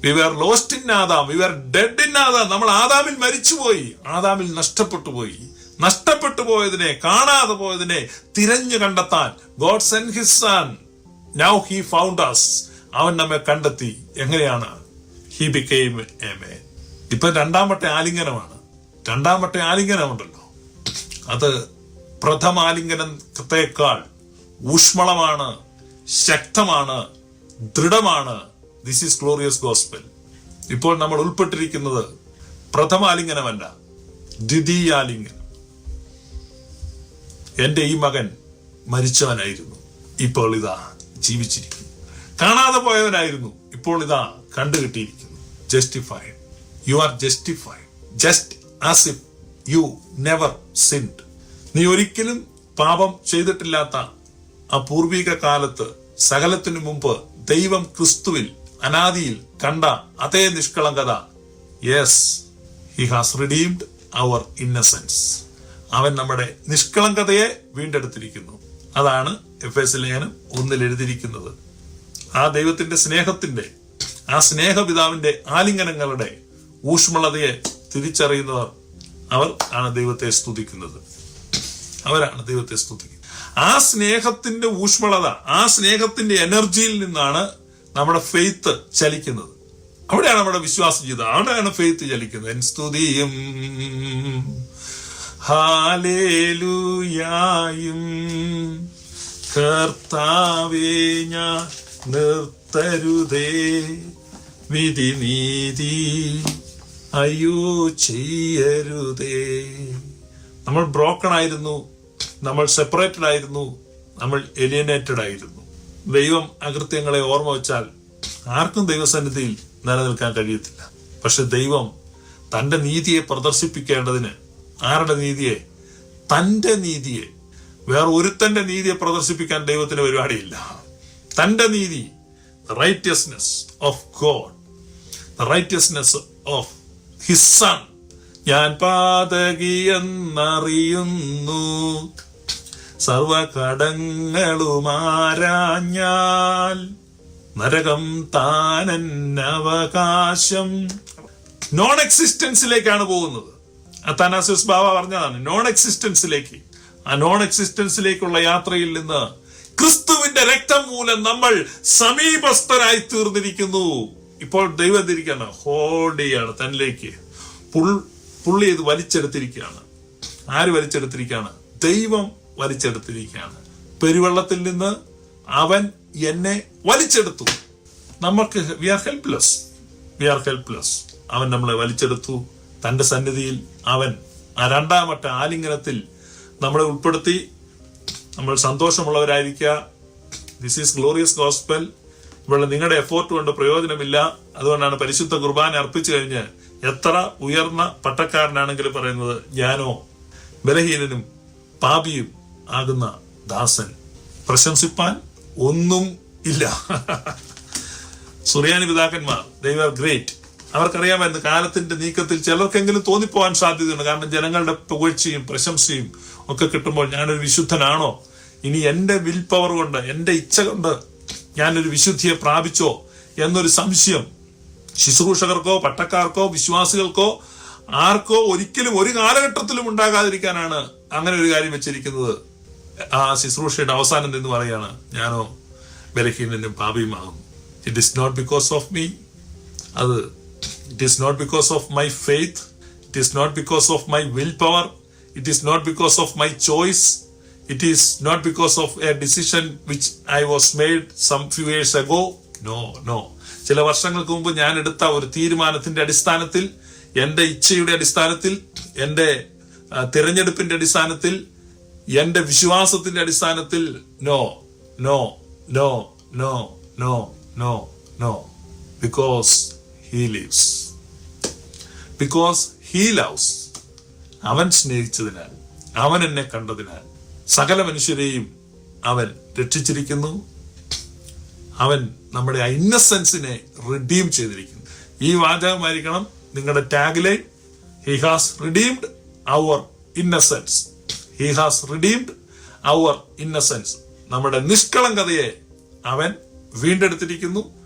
We were lost in Adam, we were dead in Adam. നമ്മൾ ആദാമിൽ മരിച്ചുപോയി, ആദാമിൽ നഷ്ടപ്പെട്ടു പോയി. നഷ്ടപ്പെട്ടു പോയതിനെ, കാണാതെ പോയതിനെ തിരഞ്ഞു കണ്ടെത്താൻ God sent his son. Now he found us. അവൻ നമ്മെ കണ്ടെത്തി. എങ്ങനെയാണ്? He became a man. ഇപ്പൊ രണ്ടാമത്തെ ആലിംഗനമാണ്. രണ്ടാമത്തെ ആലിംഗനമുണ്ടല്ലോ, അത് പ്രഥമ ആലിംഗനത്തെക്കാൾ ഊഷ്മളമാണ്, ശക്തമാണ്, ദൃഢമാണ്. This is glorious gospel. ഇപ്പോൾ നമ്മൾ ഉൾപ്പെട്ടിരിക്കുന്നത് പ്രഥമ ആലിംഗനമല്ല, ദ്വിതീയാലിംഗനം. എന്റെ ഈ മകൻ മരിച്ചവനായിരുന്നു, ഇപ്പോൾ ഇതാ ജീവിച്ചിരിക്കുന്നു. കാണാതെ പോയവനായിരുന്നു, ഇപ്പോൾ ഇതാ കണ്ടുകിട്ടിയിരിക്കുന്നു. Justified. You are justified just as if you never sinned. നീ ഒരിക്കലും പാപം ചെയ്തിട്ടില്ലാത്ത ആ പൂർവിക കാലത്ത് സകലത്തിനു മുമ്പ് ദൈവം ക്രിസ്തുവിൽ അനാദിയിൽ കണ്ട അതേ നിഷ്കളങ്കത. Yes, he has redeemed our innocence. അവൻ നമ്മുടെ നിഷ്കളങ്കതയെ വീണ്ടെടുത്തിരിക്കുന്നു. അതാണ് എഫേസ്യ ലേഖനം 1 എഴുതിയിരിക്കുന്നത്. ആ ദൈവത്തിന്റെ സ്നേഹത്തിന്റെ, ആ സ്നേഹപിതാവിന്റെ ആലിംഗനങ്ങളുടെ ഊഷ്മളതയെ തിരിച്ചറിയുന്നവർ, അവർ ആണ് ദൈവത്തെ സ്തുതിക്കുന്നത്. അവരാണ് ദൈവത്തെ സ്തുതിക്കുന്നത്. ആ സ്നേഹത്തിന്റെ ഊഷ്മളത, ആ സ്നേഹത്തിന്റെ എനർജിയിൽ നിന്നാണ് നമ്മുടെ ഫെയ്ത്ത് ചലിക്കുന്നത്. അവിടെയാണ് നമ്മുടെ വിശ്വാസ ജീവിതം, അവിടെയാണ് ഫെയ്ത്ത് ചലിക്കുന്നത്. എൻ സ്തുതിയും ഹാലേലൂയായും കർത്താവേ ഞാൻ നിർത്തരുതേ, വിധി നീതി അയ്യോ ചെയ്യരുതേ. നമ്മൾ ബ്രോക്കൺ ആയിരുന്നു, നമ്മൾ സെപ്പറേറ്റഡ് ആയിരുന്നു, നമ്മൾ എലിയനേറ്റഡ് ആയിരുന്നു. ദൈവം അകൃത്യങ്ങളെ ഓർമ്മ വെച്ചാൽ ആർക്കും ദൈവസന്നിധിയിൽ നിലനിൽക്കാൻ കഴിയത്തില്ല. പക്ഷെ ദൈവം തന്റെ നീതിയെ പ്രദർശിപ്പിക്കേണ്ടതിന്, ആരുടെ നീതിയെ? തന്റെ നീതിയെ. വേറെ ഒരുത്തന്റെ നീതിയെ പ്രദർശിപ്പിക്കാൻ ദൈവത്തിന് പരിപാടിയില്ല. തന്റെ നീതി, righteousness of God, righteousness of his son. ഞാൻ പാതകിയെന്നറിയുന്നു, സർവകടങ്ങളുമാരാഞ്ഞാൽ നരകം താനവകാശം. നോൺ എക്സിസ്റ്റൻസിലേക്കാണ് പോകുന്നത്. അത്താനാസിയോസ് ബാവ പറഞ്ഞതാണ്, നോൺ എക്സിസ്റ്റൻസിലേക്ക്. ആ നോൺ എക്സിസ്റ്റൻസിലേക്കുള്ള യാത്രയിൽ നിന്ന് ക്രിസ്തുവിന്റെ രക്തം മൂലം നമ്മൾ സമീപസ്ഥരായി തീർന്നിരിക്കുന്നു. ഇപ്പോൾ ദൈവം എന്തിരിക്കുകയാണ്? ഹോൾഡ് ചെയ്യാണ്, തന്നിലേക്ക് പുള്ളി ഇത് വലിച്ചെടുത്തിരിക്കുകയാണ്. ആര് വലിച്ചെടുത്തിരിക്കുകയാണ്? ദൈവം വലിച്ചെടുത്തിരിക്കുകയാണ്. പെരുവെള്ളത്തിൽ നിന്ന് അവൻ എന്നെ വലിച്ചെടുത്തു. നമുക്ക് വി ആർ ഹെൽപ്ലെസ്. അവൻ നമ്മളെ വലിച്ചെടുത്തു. തന്റെ സന്നിധിയിൽ അവൻ ആ രണ്ടാമത്തെ ആലിംഗനത്തിൽ നമ്മളെ ഉൾപ്പെടുത്തി. നമ്മൾ സന്തോഷമുള്ളവരായിരിക്കുക. This is glorious gospel. ഇവിടെ നിങ്ങളുടെ എഫോർട്ട് കൊണ്ട് പ്രയോജനമില്ല. അതുകൊണ്ടാണ് പരിശുദ്ധ കുർബാന അർപ്പിച്ചു കഴിഞ്ഞ് എത്ര ഉയർന്ന പട്ടക്കാരനാണെങ്കിലും പറയുന്നത്, ഞാനോ ബലഹീനനും പാപിയും ആകുന്ന ദാസൻ. പ്രശംസിപ്പാൻ ഒന്നും ഇല്ല. സുറിയാനി പിതാക്കന്മാർ, they were great. അവർക്കറിയാമായിരുന്നു കാലത്തിന്റെ നീക്കത്തിൽ ചിലർക്കെങ്കിലും തോന്നിപ്പോവാൻ സാധ്യതയുണ്ട്. കാരണം ജനങ്ങളുടെ പുകഴ്ചയും പ്രശംസയും ഒക്കെ കിട്ടുമ്പോൾ ഞാനൊരു വിശുദ്ധനാണോ, ഇനി എന്റെ വിൽ പവർ കൊണ്ട്, എന്റെ ഇച്ഛ കൊണ്ട് ഞാനൊരു വിശുദ്ധിയെ പ്രാപിച്ചോ എന്നൊരു സംശയം ശുശ്രൂഷകർക്കോ പട്ടക്കാർക്കോ വിശ്വാസികൾക്കോ ആർക്കോ ഒരിക്കലും ഒരു കാലഘട്ടത്തിലും ഉണ്ടാകാതിരിക്കാനാണ് അങ്ങനെ ഒരു കാര്യം വെച്ചിരിക്കുന്നത്. ആ ശുശ്രൂഷയുടെ അവസാനം എന്ന് പറയാണ്, ഞാനോ ബലഹീനനും പാപിയുമാകും. It is not because of me. അത് it is not because of my faith. It is not because of my will power. It is not because of my choice. It is not because of a decision which I was made some few years ago. No. ചില വർഷങ്ങൾക്ക് മുമ്പ് ഞാൻ എടുത്ത ഒരു തീരുമാനത്തിന്റെ അടിസ്ഥാനത്തിൽ, എന്റെ ഇച്ഛയുടെ അടിസ്ഥാനത്തിൽ, എന്റെ തിരഞ്ഞെടുപ്പിന്റെ അടിസ്ഥാനത്തിൽ, എന്റെ വിശ്വാസത്തിന്റെ അടിസ്ഥാനത്തിൽ. No. Because he lives. Because he loves. അവൻ സ്നേഹിച്ചതിനാൽ, അവൻ എന്നെ കണ്ടതിനാൽ സകല മനുഷ്യരെയും അവൻ രക്ഷിച്ചിരിക്കുന്നു. അവൻ നമ്മുടെ ഇന്നസെൻസിനെ റിഡീം ചെയ്തിരിക്കുന്നു. ഈ വാചകമായിരിക്കണം നിങ്ങളുടെ tag line. He has redeemed our innocence. He has redeemed our innocence. നമ്മുടെ നിഷ്കളങ്കതയെ അവൻ വീണ്ടെടുത്തിരിക്കുന്നു.